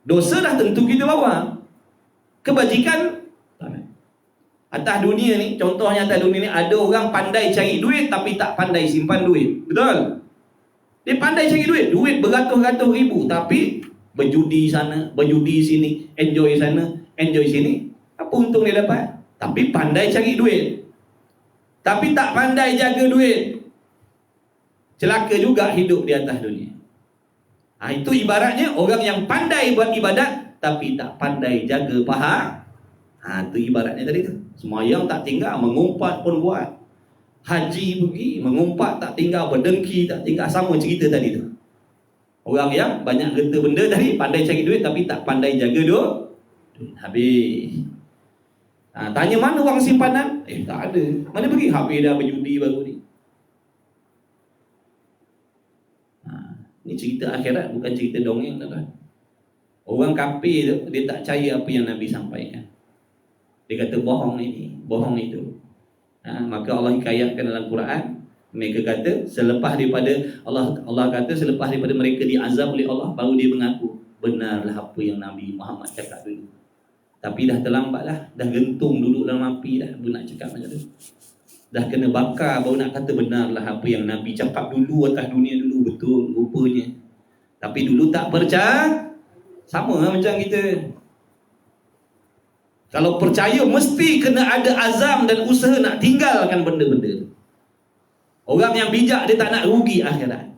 [SPEAKER 1] Dosa dah tentu kita bawa. Kebajikan atas dunia ni, contohnya atas dunia ni, ada orang pandai cari duit tapi tak pandai simpan duit. Betul? Dia pandai cari duit, duit beratus-ratus ribu, tapi berjudi sana, berjudi sini, enjoy sana, enjoy sini. Apa untung dia dapat? Tapi pandai cari duit, tapi tak pandai jaga duit. Celaka juga hidup di atas dunia. Itu ibaratnya orang yang pandai buat ibadat tapi tak pandai jaga pahala. Itu ibaratnya tadi tu. Semayang tak tinggal, mengumpat pun buat. Haji pergi, mengumpat tak tinggal, berdengki tak tinggal. Sama cerita tadi tu. Orang yang banyak gerta benda tadi, pandai cari duit tapi tak pandai jaga duit. Habis. Tanya mana wang simpanan? Tak ada. Mana pergi? Habis dah berjudi baru ni. Ini cerita akhirat, bukan cerita dongeng tuan-tuan. Orang kafir tu, dia tak percaya apa yang Nabi sampaikan. Dia kata bohong ini, bohong itu. Maka Allah hikayatkan dalam Quran, mereka kata selepas daripada Allah kata selepas daripada mereka diazab oleh Allah, baru dia mengaku benarlah apa yang Nabi Muhammad cakap dulu. Tapi dah terlambat lah, dah gentung duduk dalam api dah, nak cakap macam tu. Dah kena bakar baru nak kata benar lah apa yang Nabi cakap dulu atas dunia dulu. Betul rupanya. Tapi dulu tak percaya. Sama lah macam kita. Kalau percaya mesti kena ada azam dan usaha nak tinggalkan benda-benda. Orang yang bijak dia tak nak rugi akhirat.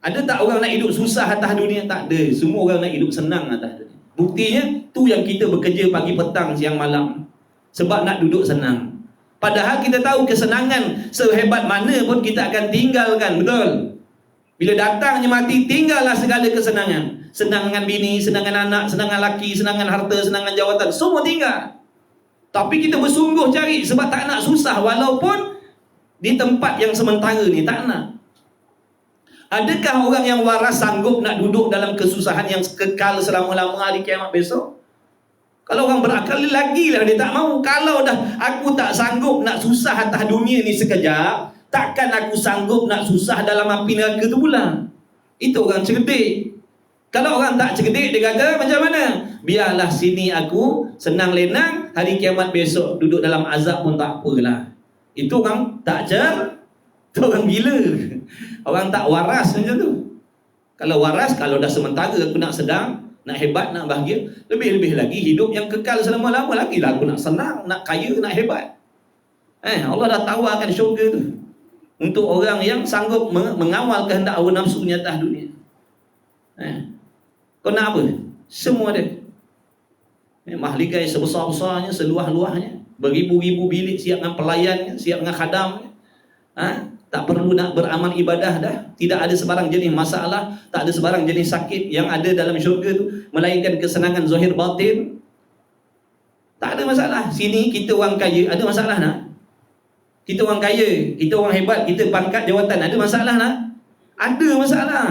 [SPEAKER 1] Ada tak orang nak hidup susah atas dunia? Tak ada. Semua orang nak hidup senang atas dunia. Buktinya tu yang kita bekerja pagi petang siang malam. Sebab nak duduk senang. Padahal kita tahu kesenangan sehebat mana pun kita akan tinggalkan. Betul? Bila datangnya mati, tinggallah segala kesenangan. Senangan bini, senangan anak, senangan laki, senangan harta, senangan jawatan. Semua tinggal. Tapi kita bersungguh cari sebab tak nak susah. Walaupun di tempat yang sementara ni tak nak. Adakah orang yang waras sanggup nak duduk dalam kesusahan yang kekal selama-lama hari kiamat besok? Kalau orang berakal lagi lah dia tak mau. Kalau dah aku tak sanggup nak susah atas dunia ni sekejap, takkan aku sanggup nak susah dalam api neraka tu pula. Itu orang cerdik. Kalau orang tak cerdik, dia kata macam mana? Biarlah sini aku senang lenang, hari kiamat besok duduk dalam azab pun tak apalah. Itu orang tak itu orang gila. Orang tak waras macam tu. Kalau waras, kalau dah sementara aku nak sedang, nak hebat, nak bahagia, lebih-lebih lagi hidup yang kekal selama-lama lagi lah aku nak senang, nak kaya, nak hebat. Allah dah tawarkan syurga tu untuk orang yang sanggup mengawal kehendak hawa nafsunya atas dunia. Kau nak apa? Semua ada. Mahligai sebesar-besarnya, seluah-luahnya, beribu-ribu bilik siap dengan pelayannya, siap dengan khadamnya. Tak perlu nak beramal ibadah dah. Tidak ada sebarang jenis masalah, tak ada sebarang jenis sakit yang ada dalam syurga tu, melainkan kesenangan zahir batin. Tak ada masalah. Sini kita orang kaya, ada masalah nak? Kita orang kaya, kita orang hebat, kita pangkat jawatan, ada masalah nak? Ada masalah.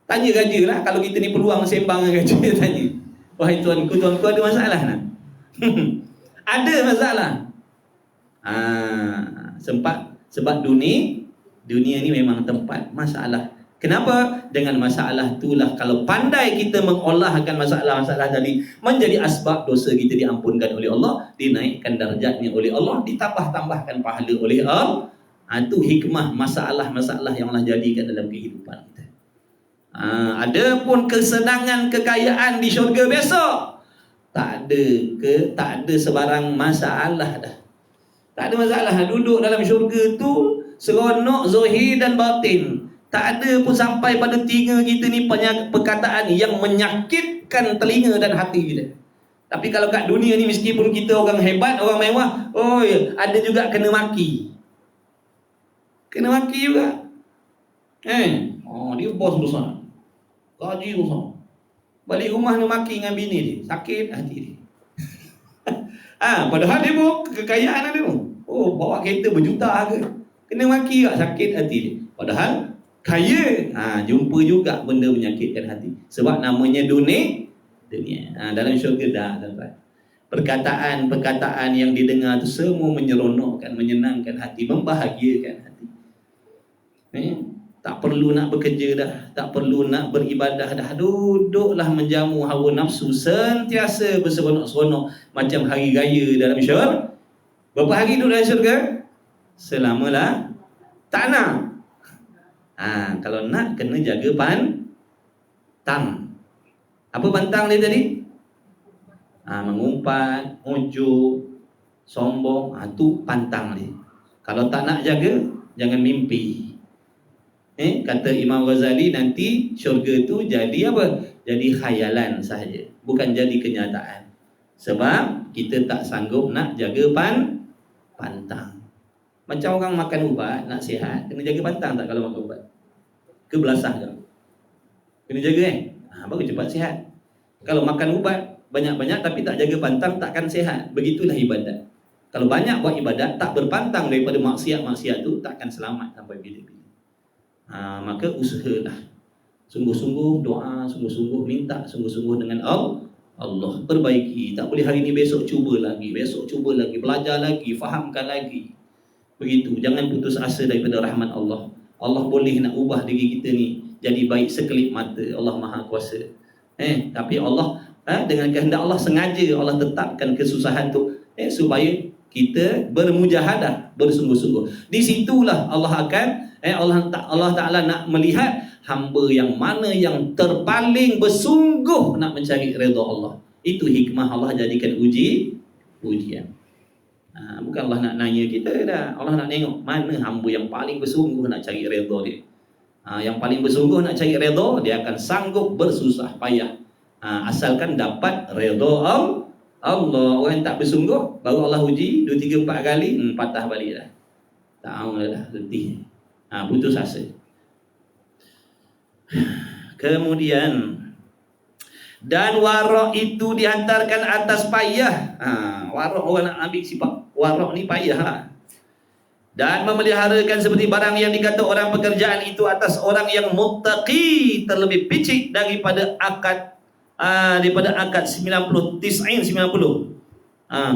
[SPEAKER 1] Tanya raja lah, kalau kita ni peluang sembang dengan raja, tanya, wahai tuanku ada masalah nak? Ada masalah. Sebab dunia ni memang tempat masalah. Kenapa? Dengan masalah itulah, kalau pandai kita mengolahkan masalah-masalah tadi, menjadi asbab dosa kita diampunkan oleh Allah, dinaikkan darjatnya oleh Allah, ditambah-tambahkan pahala oleh Allah. Itu hikmah masalah-masalah yang Allah jadikan dalam kehidupan kita. Adapun kesenangan, kekayaan di syurga besok, tak ada sebarang masalah dah. Tak ada masalah. Duduk dalam syurga tu seronok zahir dan batin. Tak ada pun sampai pada telinga kita ni perkataan yang menyakitkan telinga dan hati kita. Tapi kalau kat dunia ni, meskipun kita orang hebat, orang mewah, ada juga kena maki. Kena maki juga. Dia bos besar, gaji besar, balik rumah dia maki dengan bini dia, sakit hati dia. Padahal dia pun kekayaan dia pun. Bawa kereta berjuta harga, kena maki tak, sakit hati dia. Padahal kaya. Jumpa juga benda menyakitkan hati. Sebab namanya dunia. Dalam syurga dah dapat. Perkataan-perkataan yang didengar tu semua menyeronokkan, menyenangkan hati, membahagiakan hati. Tak perlu nak bekerja dah, tak perlu nak beribadah dah. Duduklah menjamu hawa nafsu, sentiasa berseronok-seronok macam hari raya dalam syurga. Berapa hari duduk dalam syurga? Selamalah. Tak nak. Kalau nak, kena jaga pantang. Apa pantang dia tadi? Mengumpat, ujuk, sombong. Tu pantang dia. Kalau tak nak jaga, jangan mimpi. Kata Imam Ghazali, nanti syurga tu jadi apa? Jadi khayalan sahaja, bukan jadi kenyataan. Sebab kita tak sanggup nak jaga pantang. Macam orang makan ubat, nak sihat, kena jaga pantang tak kalau makan ubat? Kebelasah tak? Kena jaga baru cepat sihat. Kalau makan ubat banyak-banyak tapi tak jaga pantang, takkan sihat. Begitulah ibadat. Kalau banyak buat ibadat, tak berpantang daripada maksiat-maksiat tu, takkan selamat sampai bila-bila. Maka usahalah, sungguh-sungguh doa, sungguh-sungguh minta, sungguh-sungguh dengan Allah. Perbaiki. Tak boleh hari ni, besok cuba lagi, belajar lagi, fahamkan lagi. Begitu. Jangan putus asa daripada rahmat Allah. Allah boleh nak ubah diri kita ni jadi baik sekelip mata. Allah Maha Kuasa. Tapi Allah dengan kehendak Allah, sengaja Allah tetapkan kesusahan tu supaya kita bermujahadah, bersungguh-sungguh. Di situlah Allah akan Allah Ta'ala nak melihat hamba yang mana yang terpaling bersungguh nak mencari redha Allah. Itu hikmah Allah jadikan ujian. Bukan Allah nak nanya kita dah. Allah nak tengok mana hamba yang paling bersungguh nak cari redha dia. Yang paling bersungguh nak cari redha, dia akan sanggup bersusah payah. Asalkan dapat redha Allah. Orang yang tak bersungguh, baru Allah uji 2, 3, 4 kali, patah balik dah. Tak mahu dah, letih. Putus asa. Kemudian, dan warak itu dihantarkan atas payah. Warak, orang nak ambil sifat warak ni payah lah. Dan memeliharakan seperti barang yang dikata orang pekerjaan itu atas orang yang muttaqi, terlebih picik daripada akad 90.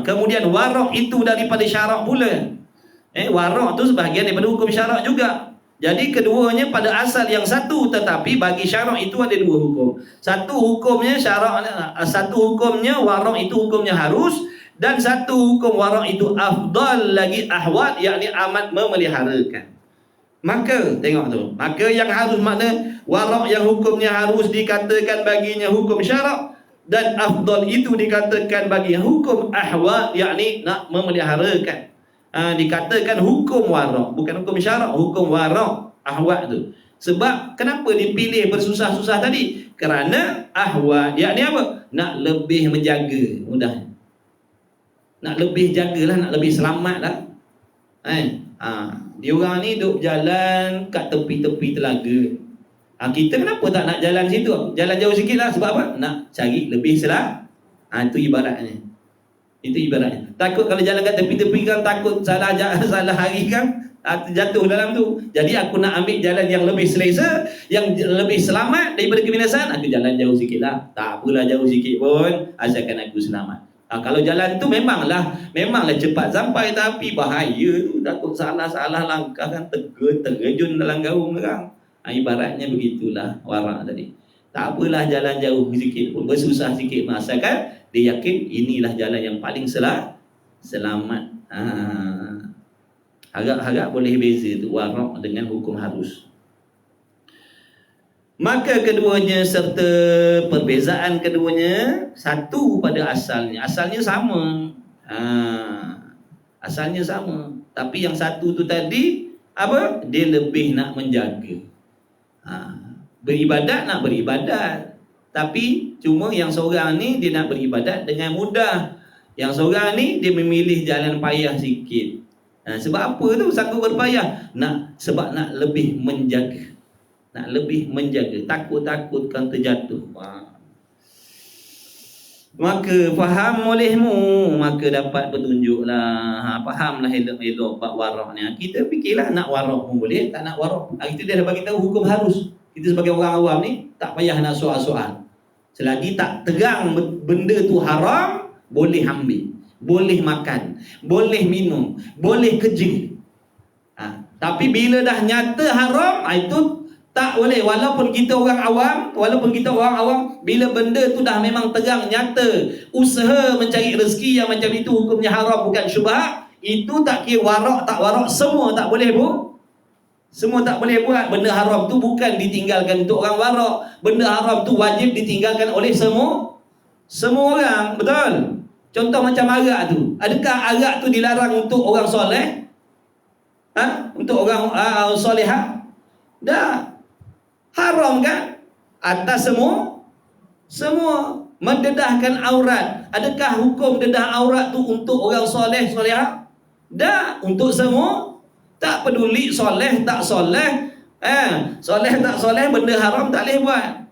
[SPEAKER 1] Kemudian warak itu daripada syarak pula. Warak tu sebahagian daripada hukum syarak juga. Jadi keduanya pada asal yang satu, tetapi bagi syarak itu ada 2 hukum. Satu hukumnya syarak, satu hukumnya warak itu hukumnya harus, dan satu hukum warak itu afdal lagi ahwat, yakni amat memeliharakan. Maka tengok tu, maka yang harus makna warak yang hukumnya harus dikatakan baginya hukum syarak, dan afdal itu dikatakan bagi hukum ahwat, yakni nak memeliharakan. Dikatakan hukum warak, bukan hukum syarak, hukum warak ahwat tu. Sebab kenapa dipilih bersusah-susah tadi? Kerana ahwat, yakni apa? Nak lebih menjaga, mudah. Nak lebih jagalah, nak lebih selamat lah. Dia orang ni duk jalan kat tepi-tepi telaga. Kita kenapa tak nak jalan situ? Jalan jauh sikit lah. Sebab apa? Nak cari lebih selamat. Itu ibaratnya. Takut kalau jalan kat tepi-tepi kan, takut salah hari kan, jatuh dalam tu. Jadi aku nak ambil jalan yang lebih selesa, yang lebih selamat daripada kebinasaan. Aku jalan jauh sikit lah. Tak apalah jauh sikit pun, asalkan aku selamat. Kalau jalan tu memanglah cepat sampai, tapi bahaya tu, takut salah langkah kan, terjun dalam gaung orang. Ibaratnya begitulah warak tadi. Tak apalah jalan jauh sikit pun, bersusah sikit, asalkan dia yakin inilah jalan yang paling selamat. Harap boleh beza tu warak dengan hukum harus. Maka keduanya serta perbezaan keduanya satu pada asalnya. Asalnya sama. Asalnya sama. Tapi yang satu tu tadi apa? Dia lebih nak menjaga. Beribadat nak beribadat. Tapi cuma yang seorang ni dia nak beribadat dengan mudah. Yang seorang ni dia memilih jalan payah sikit. Sebab apa tu sanggup berpayah? Sebab nak lebih menjaga. Takut-takutkan terjatuh. Maka faham olehmu, maka dapat petunjuklah. Fahamlah elok-elok bab warak ni. Kita fikirlah nak warak pun boleh, tak nak warak. Itu dia dah bagi tahu hukum harus. Kita sebagai orang awam ni tak payah nak soal-soal. Selagi tak terang benda tu haram, boleh ambil, boleh makan, boleh minum, boleh kerja. Tapi bila dah nyata haram, itu tak boleh. Walaupun kita orang awam, bila benda tu dah memang terang nyata, usaha mencari rezeki yang macam itu hukumnya haram, bukan syubhat, itu tak kira warak tak warak, semua tak boleh semua tak boleh buat. Benda haram tu bukan ditinggalkan untuk orang warak. Benda haram tu wajib ditinggalkan oleh semua orang. Betul? Contoh macam arak tu. Adakah arak tu dilarang untuk orang soleh? Untuk orang solehah? Dah. Haram kan? Atas semua. Mendedahkan aurat. Adakah hukum dedah aurat tu untuk orang soleh, solehah? Dah. Untuk semua. Tak peduli soleh tak soleh, soleh tak soleh, benda haram tak boleh buat.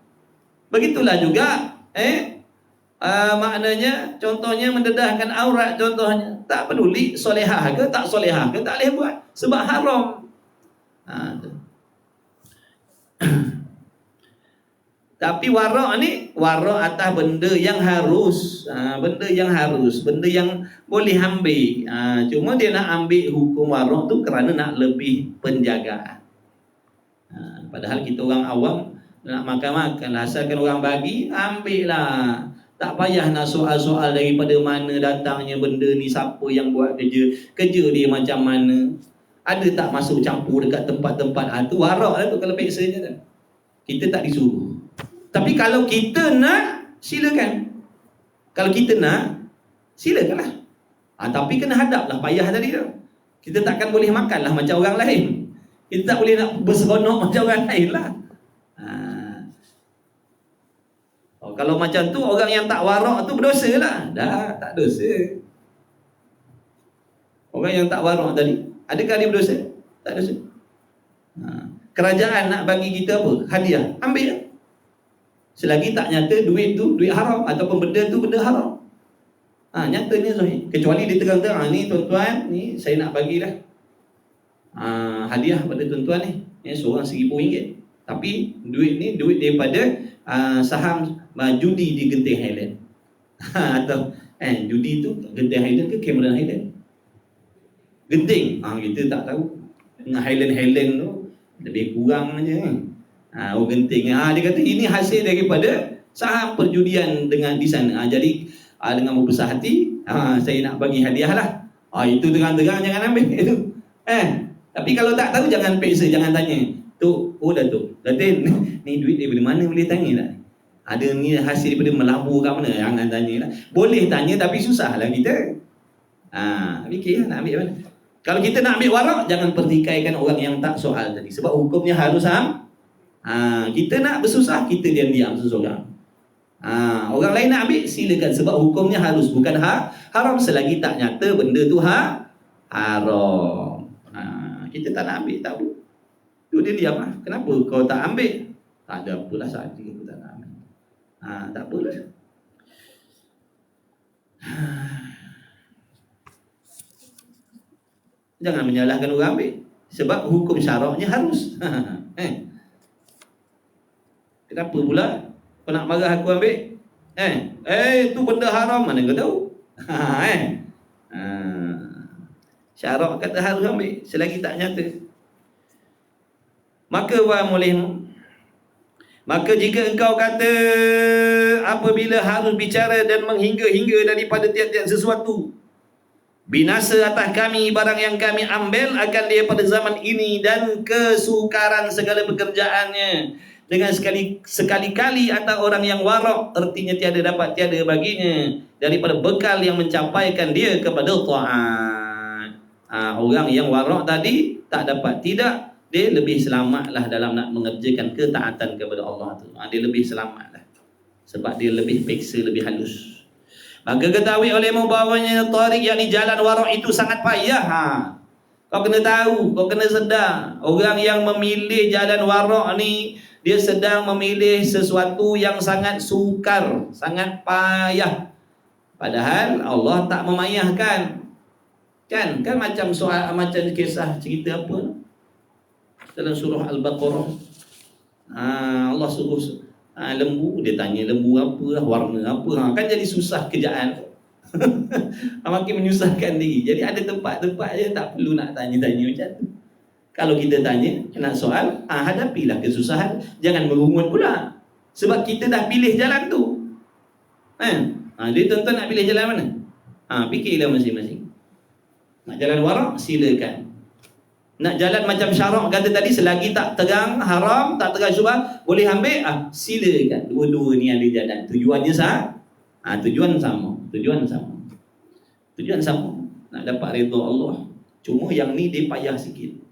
[SPEAKER 1] Begitulah juga maknanya contohnya mendedahkan aurat, contohnya tak peduli solehah ke tak solehah ke, tak boleh buat sebab haram. Tapi warak ni warak atas benda yang harus, benda yang boleh ambil. Cuma dia nak ambil hukum warak tu kerana nak lebih penjagaan. Padahal kita orang awam nak makan-makan lah, asalkan orang bagi, ambil lah. Tak payah nak soal-soal daripada mana datangnya benda ni, siapa yang buat kerja dia macam mana. Ada tak masuk campur dekat tempat-tempat tu warak lah tu kalau peksa je tu. Kita tak disuruh. Tapi kalau kita nak, silakan. Kalau kita nak, silakanlah. Tapi kena hadaplah payah tadi tu. Kita takkan boleh makanlah macam orang lain. Kita tak boleh nak berseronok macam orang lain lah. Kalau macam tu, orang yang tak warak tu berdosa lah. Dah, tak dosa. Orang yang tak warak tadi, adakah dia berdosa? Tak dosa. Kerajaan nak bagi kita apa? Hadiah. Ambil. Selagi tak nyata duit tu duit haram ataupun benda tu benda haram. Nyatanya sahih. Kecuali dia terang-terang, ni tuan-tuan, ni saya nak bagilah hadiah pada tuan-tuan ni. Seorang RM1,000. Tapi duit ni duit daripada saham judi di Genting Highland. Atau judi tu Genting Highland ke Cameron Highland? Genting. Kita tak tahu. Dengan Highland tu lebih kurang aja kan. Genting. Dia kata ini hasil daripada saham perjudian dengan di sana. Jadi dengan berbesar hati, saya nak bagi hadiah lah. Itu terang-terang jangan ambil itu. Tapi kalau tak tahu jangan peksa, jangan tanya. Datuk, Datin, ni duit daripada mana boleh tanya tak? Ada ni hasil daripada melabur kat mana? Jangan tanya lah. Boleh tanya tapi susah lah kita. Fikir nak ambil mana. Kalau kita nak ambil warak, jangan pertikaikan orang yang tak soal tadi. Sebab hukumnya harus kita nak bersusah, kita diam-diam seseorang. Orang lain nak ambil, silakan. Sebab hukumnya harus, bukan haram selagi tak nyata benda tu haram. Kita tak nak ambil, tak boleh. Tu dia diam lah. Kenapa kau tak ambil? Tak ada apalah, saat ini aku tak nak ambil. Tak apalah. Jangan menyalahkan orang ambil. Sebab hukum syaraknya harus. Kenapa pula kau nak marah aku ambil? Tu benda haram, mana kau tahu? Syarak kata harus ambil selagi tak nyata. Maka jika engkau kata apabila harus bicara dan menghingga-hingga daripada tiap-tiap sesuatu, binasa atas kami barang yang kami ambil akan dia pada zaman ini dan kesukaran segala pekerjaannya. Dengan sekali-kali atau orang yang warak, artinya tiada baginya daripada bekal yang mencapaikan dia kepada taat. Orang yang warak tadi tak dapat, tidak, dia lebih selamatlah dalam nak mengerjakan ketaatan kepada Allah tu. Dia lebih selamatlah sebab dia lebih peksa, lebih halus. Maka ketahui olehmu bahawanya tariq, yakni jalan warak itu sangat payah. Kau kena tahu, kau kena sedar, orang yang memilih jalan warak ni, dia sedang memilih sesuatu yang sangat sukar, sangat payah. Padahal Allah tak memayahkan. Kan macam kisah cerita apa dalam surah Al-Baqarah. Allah suruh lembu, dia tanya lembu apa, warna apa. Kan jadi susah kerjaan. Makin menyusahkan diri. Jadi ada tempat-tempat je tak perlu nak tanya-tanya macam tu. Kalau kita tanya, nak soal, hadapilah kesusahan. Jangan merungut pula. Sebab kita dah pilih jalan tu. Dia tuan-tuan nak pilih jalan mana? Fikirlah masing-masing. Nak jalan warak, silakan. Nak jalan macam syarak kata tadi, selagi tak terang haram, tak terang syubhat, boleh ambil, silakan. Dua-dua ni ada jalan. Tujuannya tujuan sama. Tujuan sama. Nak dapat redha Allah. Cuma yang ni dia payah sikit.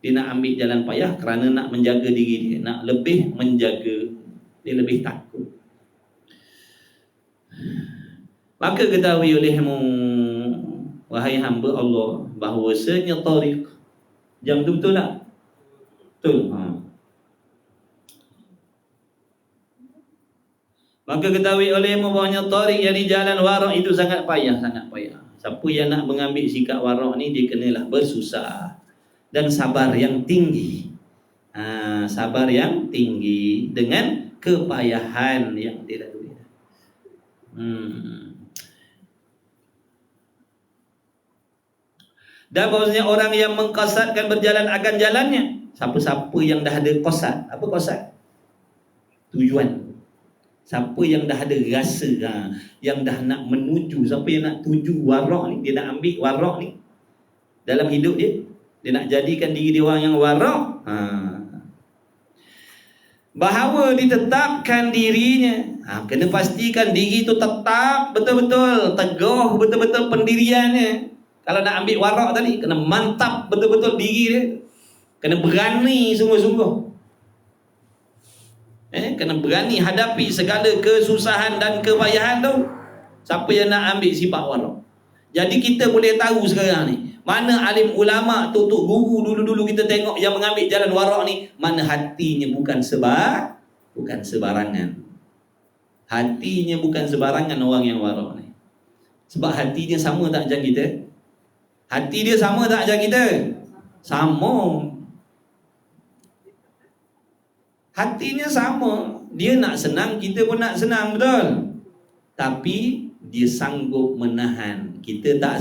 [SPEAKER 1] Dia nak ambil jalan payah kerana nak menjaga diri dia, nak lebih menjaga, dia lebih takut. Maka ketahui olehmu, wahai hamba Allah, bahawasanya tariq, jam tu betul tak? Betul. Maka ketahui olehmu bahawasanya tariq, yakni jalan warak itu sangat payah. Siapa yang nak mengambil sikap warak ni, dia kenalah bersusah dan sabar yang tinggi. Sabar yang tinggi dengan kepayahan yang dilalui. Dan bahawasanya orang yang mengqasadkan berjalan akan jalannya. Siapa-siapa yang dah ada qasad. Apa qasad? Tujuan. Siapa yang dah ada rasa, yang dah nak menuju, siapa yang nak tuju warak ni, dia nak ambil warak ni dalam hidup dia, dia nak jadikan diri dia orang yang warak, bahawa ditetapkan dirinya, kena pastikan diri tu tetap betul-betul, teguh betul-betul pendiriannya. Kalau nak ambil warak tadi, kena mantap betul-betul diri dia, kena berani sungguh-sungguh, kena berani hadapi segala kesusahan dan kepayahan tu. Siapa yang nak ambil sifat warak? Jadi kita boleh tahu sekarang ni, mana alim ulama tu, guru dulu-dulu kita tengok yang mengambil jalan warak ni, mana hatinya bukan sebarangan. Hatinya bukan sebarangan orang yang warak ni. Sebab hatinya sama tak macam kita? Hati dia sama tak macam kita? Sama. Hatinya sama. Dia nak senang, kita pun nak senang, betul? Tapi dia sanggup menahan, kita tak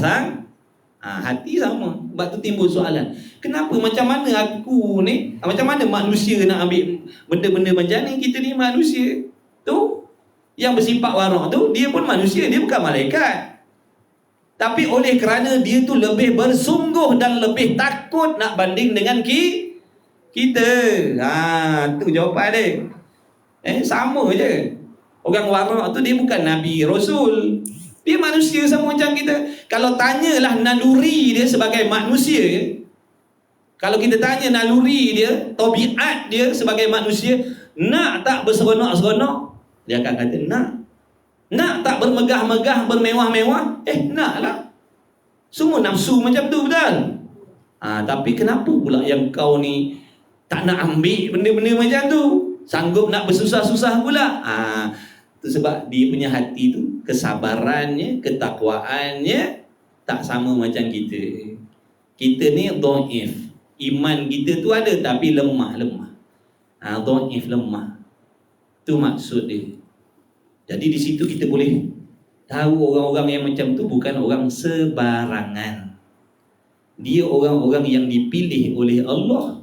[SPEAKER 1] hati sama. Sebab tu timbul soalan, kenapa, macam mana aku ni, macam mana manusia nak ambil benda-benda macam ni? Kita ni manusia tu, yang bersifat warak tu, dia pun manusia, dia bukan malaikat. Tapi oleh kerana dia tu lebih bersungguh dan lebih takut nak banding dengan kita. Tu jawapan dia. Sama je. Orang warak tu dia bukan Nabi Rasul, dia manusia sama macam kita. Kalau tanyalah naluri dia sebagai manusia, kalau kita tanya naluri dia, tabiat dia sebagai manusia, nak tak berseronok-seronok? Dia akan kata nak. Nak tak bermegah-megah, bermewah-mewah? Nak lah. Semua nafsu macam tu, betul? Tapi kenapa pula yang kau ni tak nak ambil benda-benda macam tu? Sanggup nak bersusah-susah pula? Itu sebab dia punya hati tu, kesabarannya, ketakwaannya tak sama macam kita. Kita ni dhaif. Iman kita tu ada tapi lemah. Dhaif, lemah. Tu maksud dia. Jadi di situ kita boleh tahu orang-orang yang macam tu bukan orang sebarangan. Dia orang-orang yang dipilih oleh Allah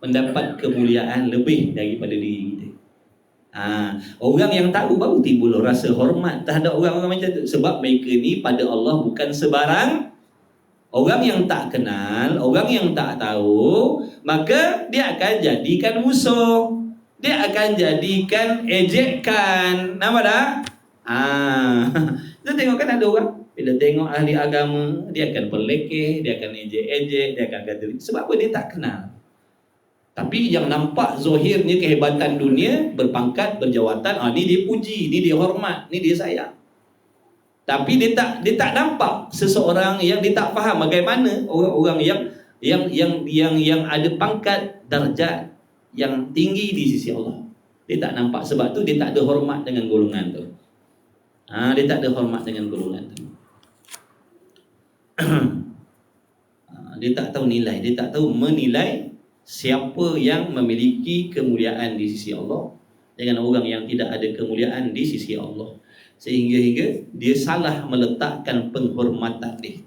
[SPEAKER 1] mendapat kemuliaan lebih daripada diri kita. Orang yang tahu baru timbul rasa hormat terhadap orang-orang macam tu. Sebab mereka ni pada Allah bukan sebarang. Orang yang tak kenal, orang yang tak tahu, maka dia akan jadikan musuh, dia akan jadikan ejekan. Nampak tak? Kita tengok kan ada orang, bila tengok ahli agama, dia akan pelekeh, dia akan ejek-ejek, dia akan kata. Sebab apa? Dia tak kenal. Tapi yang nampak zahirnya kehebatan dunia, berpangkat, berjawatan, ni dia puji, ni dia hormat, ni dia sayang. Tapi dia tak nampak seseorang yang dia tak faham bagaimana orang-orang yang ada pangkat, darjat yang tinggi di sisi Allah. Dia tak nampak. Sebab tu dia tak ada hormat dengan golongan tu. Dia tak ada hormat dengan golongan tu. Dia tak tahu nilai, dia tak tahu menilai siapa yang memiliki kemuliaan di sisi Allah dengan orang yang tidak ada kemuliaan di sisi Allah. Sehingga dia salah meletakkan penghormatan dia.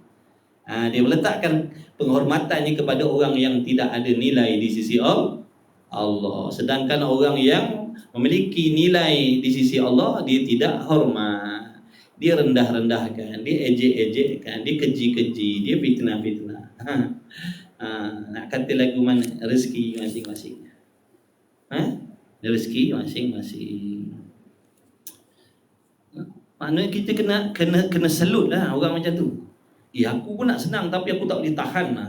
[SPEAKER 1] Dia meletakkan penghormatannya kepada orang yang tidak ada nilai di sisi Allah. Sedangkan orang yang memiliki nilai di sisi Allah, dia tidak hormat, dia rendah-rendahkan, dia ejek-ejekkan, dia keji-keji, dia fitnah-fitnah. Nak kata lagu mana? Rezeki masing-masing. Rezeki masing-masing. Maknanya kita kena selut lah orang macam tu. Aku pun nak senang tapi aku tak boleh tahan lah.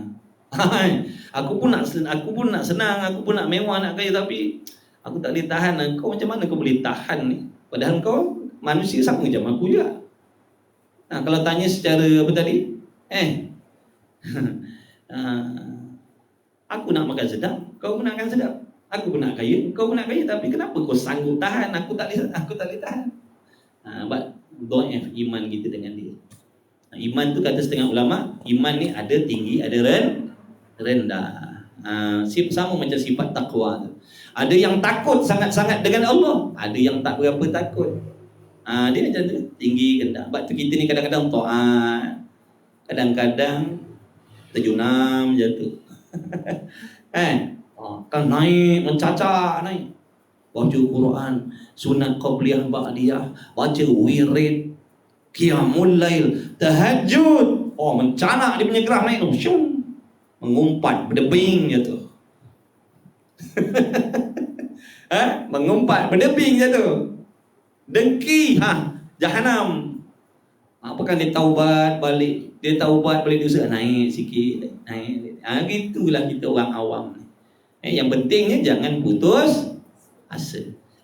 [SPEAKER 1] Aku pun nak senang, aku pun nak mewah, nak kaya, tapi aku tak boleh tahan lah. Kau macam mana kau boleh tahan ni? Padahal kau manusia sama macam aku juga. Kalau tanya secara apa tadi? Aku nak makan sedap, kau pun nak makan sedap. Aku pun nak kaya, kau pun nak kaya, tapi kenapa kau sanggup tahan? Aku tak boleh tahan. Dhaif iman kita dengan dia. Iman tu kata setengah ulama, iman ni ada tinggi, ada rendah. Sama macam sifat takwa tu. Ada yang takut sangat-sangat dengan Allah, ada yang tak berapa takut. Dia macam tu, tinggi rendah. Sebab tu kita ni kadang-kadang taat, kadang-kadang terjunam jatuh. Kan naik, mencacak naik. baca Quran, sunat qabliyah ba'diyah, baca wirid, qiyamul lail, tahajud. Oh, mencanak dia punya gerah naik tu, syum, mengumpat, berdebing je tu. Mengumpat, berdebing je tu. Dengki, jahanam. Apakah dia taubat balik? Dia taubat balik dosa, naik sikit, naik. Gitulah kita orang awam ni. Yang pentingnya jangan putus asa.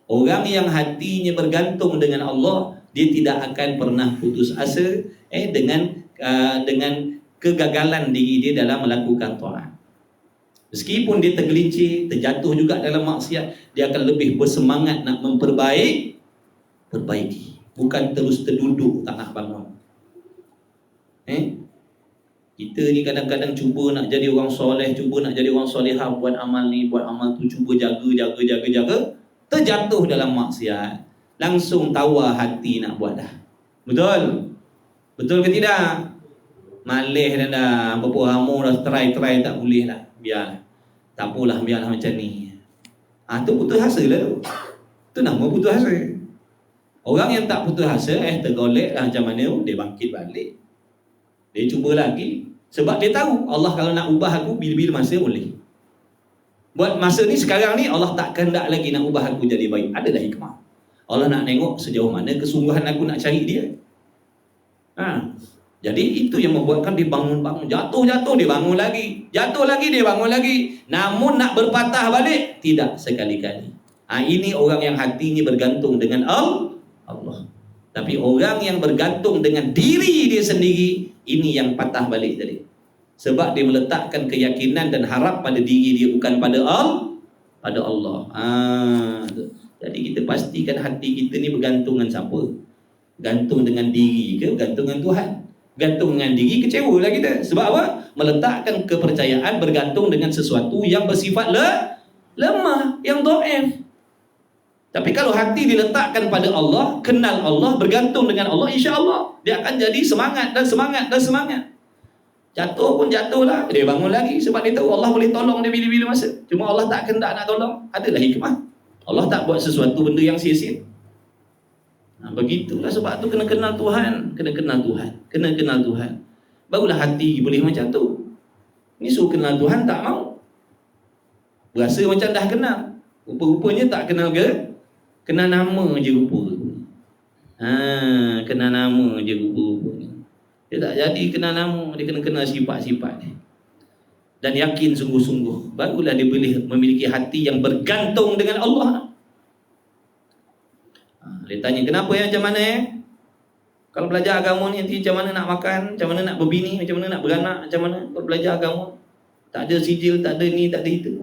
[SPEAKER 1] Orang yang hatinya bergantung dengan Allah, dia tidak akan pernah putus asa dengan kegagalan diri dia dalam melakukan taat. Meskipun dia tergelincir, terjatuh juga dalam maksiat, dia akan lebih bersemangat nak perbaiki, bukan terus terduduk tak nak bangun. Kita ni kadang-kadang cuba nak jadi orang soleh, cuba nak jadi orang solehah, buat amal ni, buat amal tu, cuba jaga, terjatuh dalam maksiat, langsung tawar hati nak buat dah. Betul? Betul ke tidak? Malih dah berapa lama dah try tak boleh lah. Biarlah. Tak apalah, biarlah macam ni. Tu putus asa lah tu. Tu nama putus asa. Orang yang tak putus asa, tergolek lah macam mana, dia bangkit balik. Dia cuba lagi. Sebab dia tahu Allah kalau nak ubah aku bila-bila masa boleh. Buat masa ni sekarang ni Allah tak kehendak lagi nak ubah aku jadi baik. Adalah hikmah. Allah nak tengok sejauh mana kesungguhan aku nak cari dia. Jadi itu yang membuatkan dia bangun-bangun. Jatuh dia bangun lagi. Jatuh lagi dia bangun lagi. Namun nak berpatah balik, tidak sekali-kali. Ini orang yang hatinya bergantung dengan Allah. Tapi orang yang bergantung dengan diri dia sendiri, ini yang patah balik tadi. Sebab dia meletakkan keyakinan dan harap pada diri dia, bukan pada Allah. Jadi kita pastikan hati kita ni bergantung dengan siapa? Gantung dengan diri ke gantung dengan Tuhan? Gantung dengan diri, kecewalah kita. Sebab apa? Meletakkan kepercayaan bergantung dengan sesuatu yang bersifat lemah, yang dhaif. Tapi kalau hati diletakkan pada Allah, kenal Allah, bergantung dengan Allah, insya-Allah dia akan jadi semangat. Jatuh pun jatuhlah, dia bangun lagi sebab dia tahu Allah boleh tolong dia bila-bila masa. Cuma Allah tak kehendak nak tolong. Adalah hikmah. Allah tak buat sesuatu benda yang sia-sia. Begitulah, sebab tu kena kenal Tuhan, kena kenal Tuhan. Barulah hati boleh macam tu. Ni suruh kenal Tuhan tak mau. Berasa macam dah kenal. Rupa-rupanya tak kenal ke? Kenal nama je rupa. Kenal nama je rupa-rupanya. Dia tak jadi kenal nama, dia kena kenal sifat-sifat dia. Dan yakin sungguh-sungguh, barulah dia boleh memiliki hati yang bergantung dengan Allah. Dia tanya, kenapa macam mana kalau belajar agama ni nanti macam mana nak makan, macam mana nak berbini, macam mana nak beranak, macam mana kalau belajar agama? Tak ada sijil, tak ada ni, tak ada itu.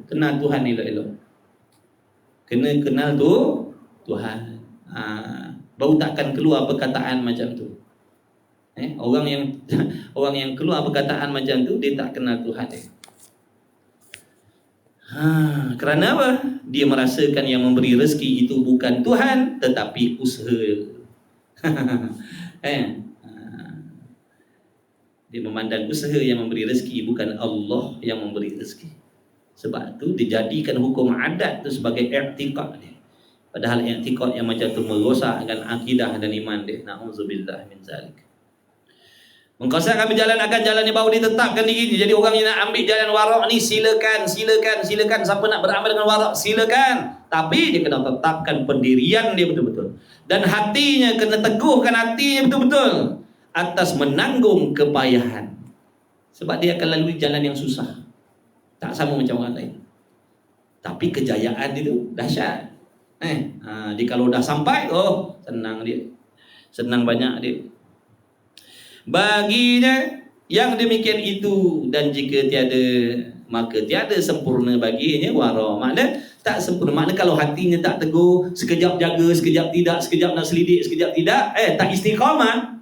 [SPEAKER 1] Kenal Tuhan elok-elok. Kena kenal Tuhan. Baru takkan keluar perkataan macam tu. Orang yang keluar perkataan macam tu, dia tak kenal Tuhan dia. Kerana apa? Dia merasakan yang memberi rezeki itu bukan Tuhan, tetapi usaha. Dia memandang usaha yang memberi rezeki, bukan Allah yang memberi rezeki. Sebab tu dijadikan hukum adat tu sebagai i'tiqad dia. Padahal i'tiqad yang macam tu merosakkan akidah dan iman dia. Na'udzubillah min zalik. Mengkosakkan berjalan akan jalan yang baru ditetapkan diri. Jadi orang yang nak ambil jalan warak ni silakan. Siapa nak beramal dengan warak silakan. Tapi dia kena tetapkan pendirian dia betul-betul. Dan hatinya kena teguhkan hatinya betul-betul atas menanggung kepayahan. Sebab dia akan lalui jalan yang susah. Tak sama macam orang lain. Tapi kejayaan dia tu dahsyat. Dia kalau dah sampai, senang dia. Senang banyak dia. Baginya yang demikian itu, dan jika tiada, maka tiada sempurna baginya wara. Makna tak sempurna. Makna kalau hatinya tak teguh, sekejap jaga, sekejap tidak, sekejap nak selidik, sekejap tidak, tak istiqamah,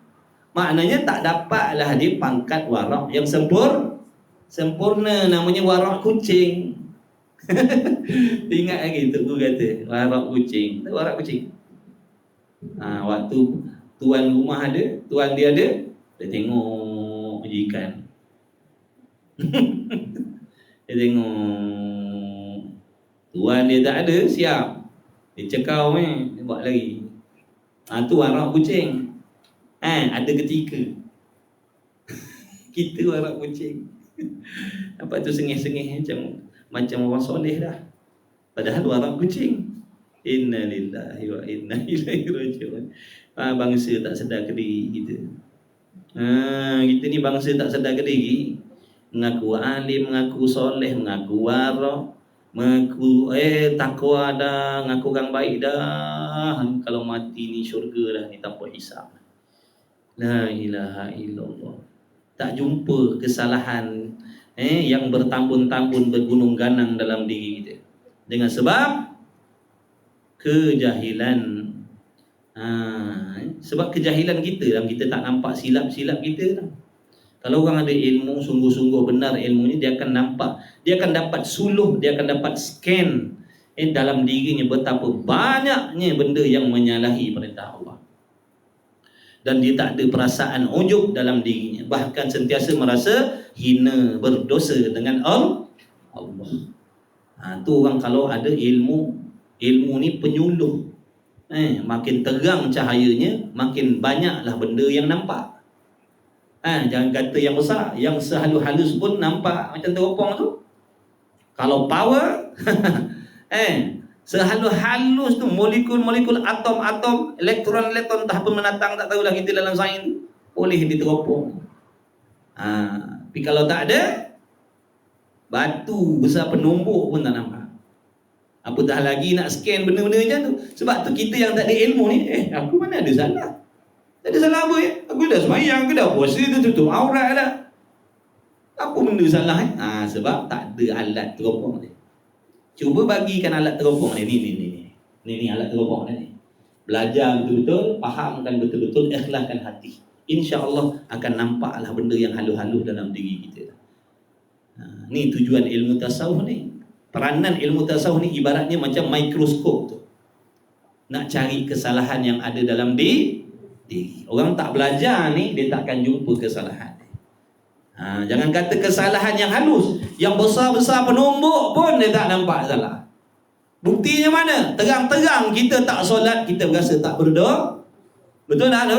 [SPEAKER 1] maknanya tak dapatlah dia pangkat warak yang sempurna. Namanya warak kucing. Ingat lagi tu guru kata warak kucing. Tahu warak kucing? Waktu tuan rumah ada, tuan dia ada, dia tengok ikan. Dia tengok tuan dia tak ada, siap. Dia cekau dia buat lagi. Tu warak kucing. Ada ketika kita warak kucing. Apa tu sengih-sengih macam orang soleh dah. Padahal warak kucing. Inna lillahi wa inna ilaihi raji'un. Bangsa tak sedar ke diri kita. Kita ni bangsa tak sedar ke diri. Mengaku alim, mengaku soleh, mengaku warak, mengaku takwa dah, mengaku orang baik dah. Kalau mati ni syurga dah ni tanpa hisab. La ilaha illallah. Tak jumpa kesalahan yang bertambun-tambun bergunung ganang dalam diri kita. Dengan sebab kejahilan. Sebab kejahilan kita tak nampak silap-silap kita. Kalau orang ada ilmu, sungguh-sungguh benar ilmunya, dia akan nampak, dia akan dapat suluh, dia akan dapat scan dalam dirinya betapa banyaknya benda yang menyalahi perintah Allah. Dan dia tak ada perasaan ujub dalam dirinya, bahkan sentiasa merasa hina, berdosa dengan Allah. Tu orang kalau ada ilmu ni penyuluh. Makin terang cahayanya, makin banyaklah benda yang nampak. Jangan kata yang besar, yang sehalus-halus pun nampak macam teropong tu. Kalau power sehalus-halus tu, molekul-molekul, atom-atom, elektron-elektron, tak apa menatang, tak tahulah kita dalam sains tu, boleh diteropong. Tapi kalau tak ada, batu besar penumbuk pun tak nampak. Apatah lagi nak scan benda-benda macam tu. Sebab tu kita yang tak ada ilmu ni, aku mana ada salah? Tak ada salah apa Aku dah semayang, aku dah puasa, dah tutup aurat dah. Apa benda salah Sebab tak ada alat teropong ni. Cuba bagikan alat teropong ni. Ni alat teropong ni. Belajar betul-betul, fahamkan betul-betul, ikhlaskan hati. InsyaAllah akan nampaklah benda yang halus-halus dalam diri kita. Ni tujuan ilmu tasawuf ni. Peranan ilmu tasawuf ni ibaratnya macam mikroskop tu. Nak cari kesalahan yang ada dalam diri. Orang tak belajar ni, dia tak akan jumpa kesalahan. Jangan kata kesalahan yang halus, yang besar-besar penumbuk pun dia tak nampak salah. Buktinya mana? Terang-terang kita tak solat, kita berasa tak berdoa. Betul tak?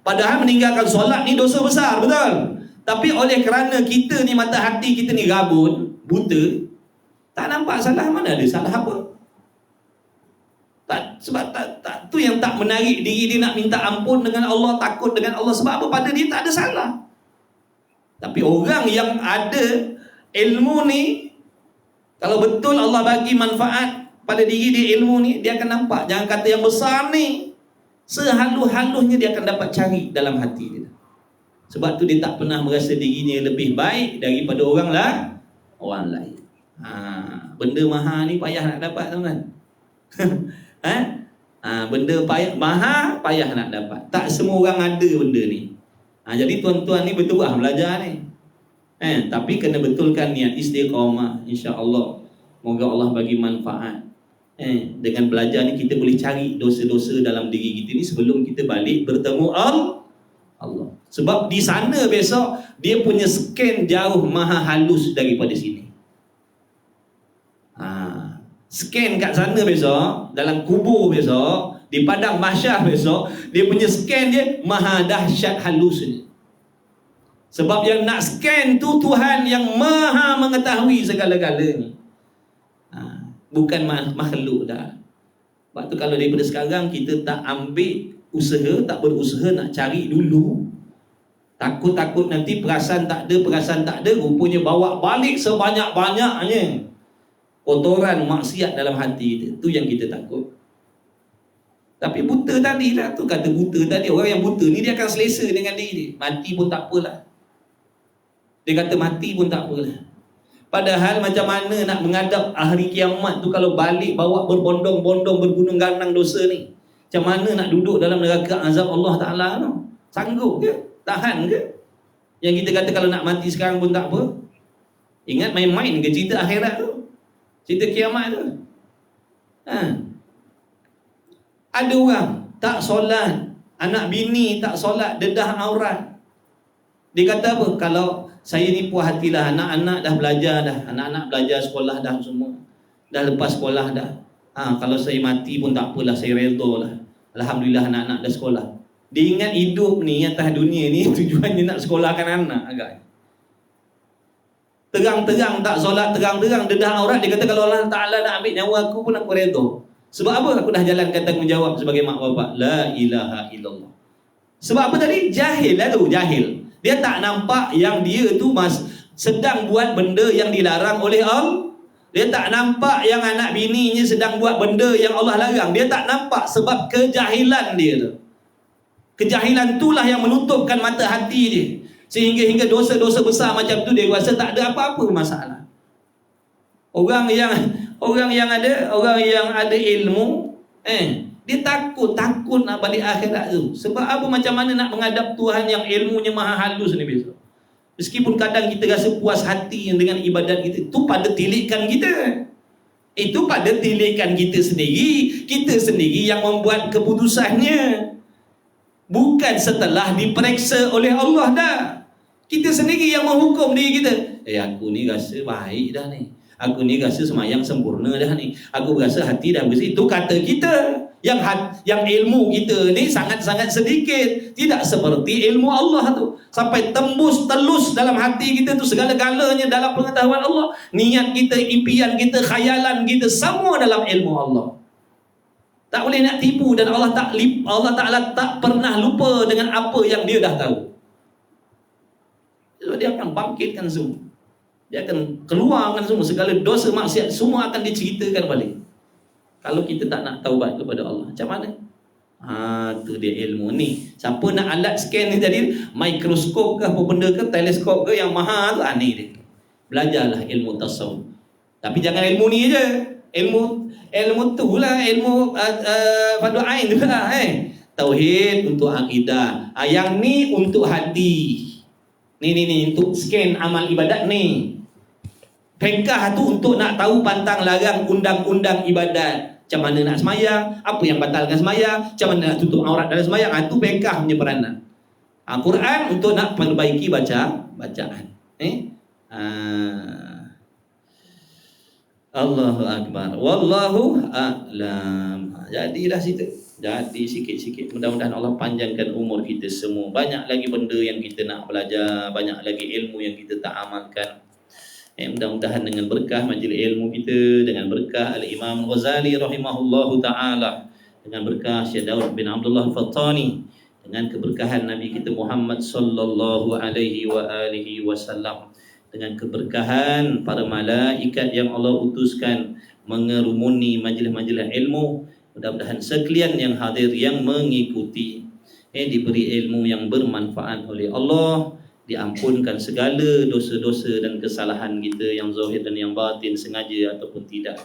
[SPEAKER 1] Padahal meninggalkan solat ni dosa besar, betul? Tapi oleh kerana kita ni mata hati kita ni rabun, buta, tak nampak salah, mana ada salah apa? Sebab tak tu yang tak menarik diri dia nak minta ampun dengan Allah, takut dengan Allah. Sebab apa? Pada dia tak ada salah. Tapi orang yang ada ilmu ni, kalau betul Allah bagi manfaat pada diri dia ilmu ni, dia akan nampak. Jangan kata yang besar ni, sehalus-halusnya dia akan dapat cari dalam hati dia. Sebab tu dia tak pernah merasa dirinya lebih baik daripada orang lain. Benda mahal ni payah nak dapat, tuan-tuan. Benda payah nak dapat. Tak semua orang ada benda ni. Jadi tuan-tuan ni betul belajar ni. Tapi kena betulkan niat istiqamah, insya-Allah. Moga Allah bagi manfaat. Dengan belajar ni kita boleh cari dosa-dosa dalam diri kita ni sebelum kita balik bertemu Allah. Sebab di sana besok dia punya scan jauh maha halus daripada sini. Scan kat sana besok, dalam kubur besok, di padang mahsyar besok, dia punya scan dia maha dahsyat halusnya. Sebab yang nak scan tu Tuhan yang maha mengetahui segala-galanya. Bukan makhluk dah. Sebab tu kalau daripada sekarang kita tak ambil usaha, tak berusaha nak cari dulu, takut-takut nanti perasan tak ada, rupanya bawa balik sebanyak-banyaknya kotoran maksiat dalam hati kita. Tu yang kita takut. Tapi buta tadi lah, tu kata buta tadi, orang yang buta ni dia akan selesa dengan diri dia. Mati pun tak apalah. Dia kata mati pun tak apalah. Padahal macam mana nak menghadap hari kiamat tu kalau balik bawa berbondong-bondong, bergunung ganang dosa ni. Macam mana nak duduk dalam neraka azab Allah Ta'ala tu? Sanggup ke? Tahan ke? Yang kita kata kalau nak mati sekarang pun tak apa. Ingat main-main ke cerita akhirat tu? Cerita kiamat tu. Ada orang tak solat, anak bini tak solat, dedah aurat. Dia kata apa? Kalau saya ni puas hatilah, anak-anak dah belajar dah, anak-anak belajar sekolah dah semua, dah lepas sekolah dah. Kalau saya mati pun tak apalah, saya redha lah. Alhamdulillah anak-anak dah sekolah. Dia ingat hidup ni atas dunia ni tujuannya nak sekolahkan anak agaknya. Terang-terang tak solat, terang-terang dedah aurat, dia kata kalau Allah Ta'ala nak ambil nyawa aku pun aku redha. Sebab apa? Aku dah jalankan tanggungjawab sebagai mak bapak. La ilaha illallah. Sebab apa tadi? Jahil lah tu, jahil. Dia tak nampak yang dia tu sedang buat benda yang dilarang oleh Allah. Dia tak nampak yang anak bininya sedang buat benda yang Allah larang. Dia tak nampak sebab kejahilan dia tu. Kejahilan itulah yang menutupkan mata hati dia. Sehingga dosa-dosa besar macam tu dia rasa tak ada apa-apa masalah. Orang yang ada ilmu, dia takut nak balik akhirat tu. Sebab apa, macam mana nak menghadap Tuhan yang ilmunya maha halus ni besok. Meskipun kadang kita rasa puas hati dengan ibadat kita, itu pada tilikan kita. Itu pada tilikan kita sendiri. Kita sendiri yang membuat keputusannya. Bukan setelah diperiksa oleh Allah dah. Kita sendiri yang menghukum diri kita. Aku ni rasa baik dah ni. Aku ni rasa semayang sempurna dah ni. Aku rasa hati dah bersih. Itu kata kita. Yang ilmu kita ni sangat-sangat sedikit. Tidak seperti ilmu Allah tu. Sampai tembus, telus dalam hati kita tu segala-galanya dalam pengetahuan Allah. Niat kita, impian kita, khayalan kita, semua dalam ilmu Allah. Tak boleh nak tipu, dan Allah Ta'ala tak pernah lupa dengan apa yang dia dah tahu. So, dia akan bangkitkan semua. Dia akan keluarkan semua. Segala dosa maksiat semua akan diceritakan balik. Kalau kita tak nak taubat kepada Allah, macam mana? Tu dia ilmu ni. Siapa nak alat scan ni tadi, mikroskop ke apa benda ke, teleskop ke yang mahal tu, ni dia. Belajarlah ilmu tasawuf. Tapi jangan ilmu ni je. Ilmu tu lah, ilmu fardu ain tu lah. Tauhid untuk akidah. Yang ni untuk hati. Ni untuk scan amal ibadat ni. Fiqh tu untuk nak tahu pantang larang undang-undang ibadat. Macam mana nak semayang, apa yang batalkan semayang, macam mana nak tutup aurat dalam semayang. Itu fiqh punya peranan. Quran untuk nak perbaiki bacaan. Allahu Akbar. Wallahu a'lam. Jadilah situ. Jadi sikit-sikit. Mudah-mudahan Allah panjangkan umur kita semua. Banyak lagi benda yang kita nak belajar. Banyak lagi ilmu yang kita tak amalkan. Mudah-mudahan dengan berkah majlis ilmu kita, dengan berkah Al-Imam Ghazali rahimahullahu ta'ala, dengan berkah Syekh Daud bin Abdullah Fattani, dengan keberkahan Nabi kita Muhammad sallallahu alaihi wa alihi wasallam, dengan keberkahan para malaikat yang Allah utuskan mengerumuni majlis-majlis ilmu, mudah-mudahan sekalian yang hadir yang mengikuti diberi ilmu yang bermanfaat oleh Allah, diampunkan segala dosa-dosa dan kesalahan kita yang zahir dan yang batin, sengaja ataupun tidak.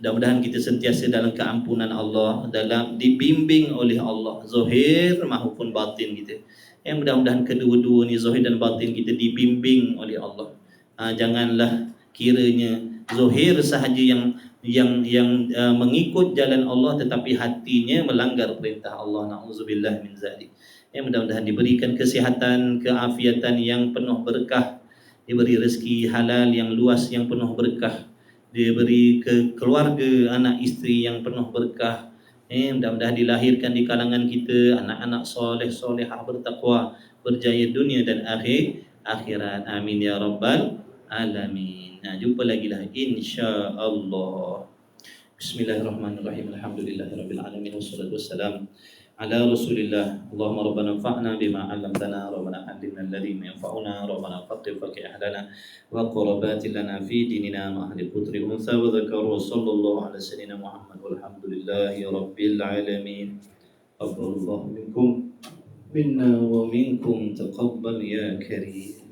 [SPEAKER 1] Mudah-mudahan kita sentiasa dalam keampunan Allah, dalam dibimbing oleh Allah, zahir maupun batin kita. Mudah-mudahan kedua-dua ni, zahir dan batin kita, dibimbing oleh Allah. Janganlah kiranya zahir sahaja yang mengikut jalan Allah, tetapi hatinya melanggar perintah Allah. Na'udzubillah min zalik. Mudah-mudahan diberikan kesihatan, keafiatan yang penuh berkah, diberi rezeki halal yang luas yang penuh berkah, diberi ke keluarga, anak isteri yang penuh berkah. Mudah-mudahan dilahirkan di kalangan kita anak-anak soleh, solehah, bertakwa, berjaya dunia dan akhirat. Amin ya rabbal alamin. Jumpa lagi lah insya-Allah. Bismillahirrahmanirrahim. Alhamdulillahirabbil alamin wassalatu wassalam ala Rasulillah. Allahumma rabbana anfa'na bima 'allamtana, rabbana 'allimna alladhi yanfa'una, rabbana faqih ahlana wa qurabati lana fi dinina ma ahli putri unsa wa dzakaru. Sallallahu ala sayyidina Muhammad walhamdulillahi rabbil alamin. Taqabbalallahu minkum minna wa minkum, taqabbal ya karim.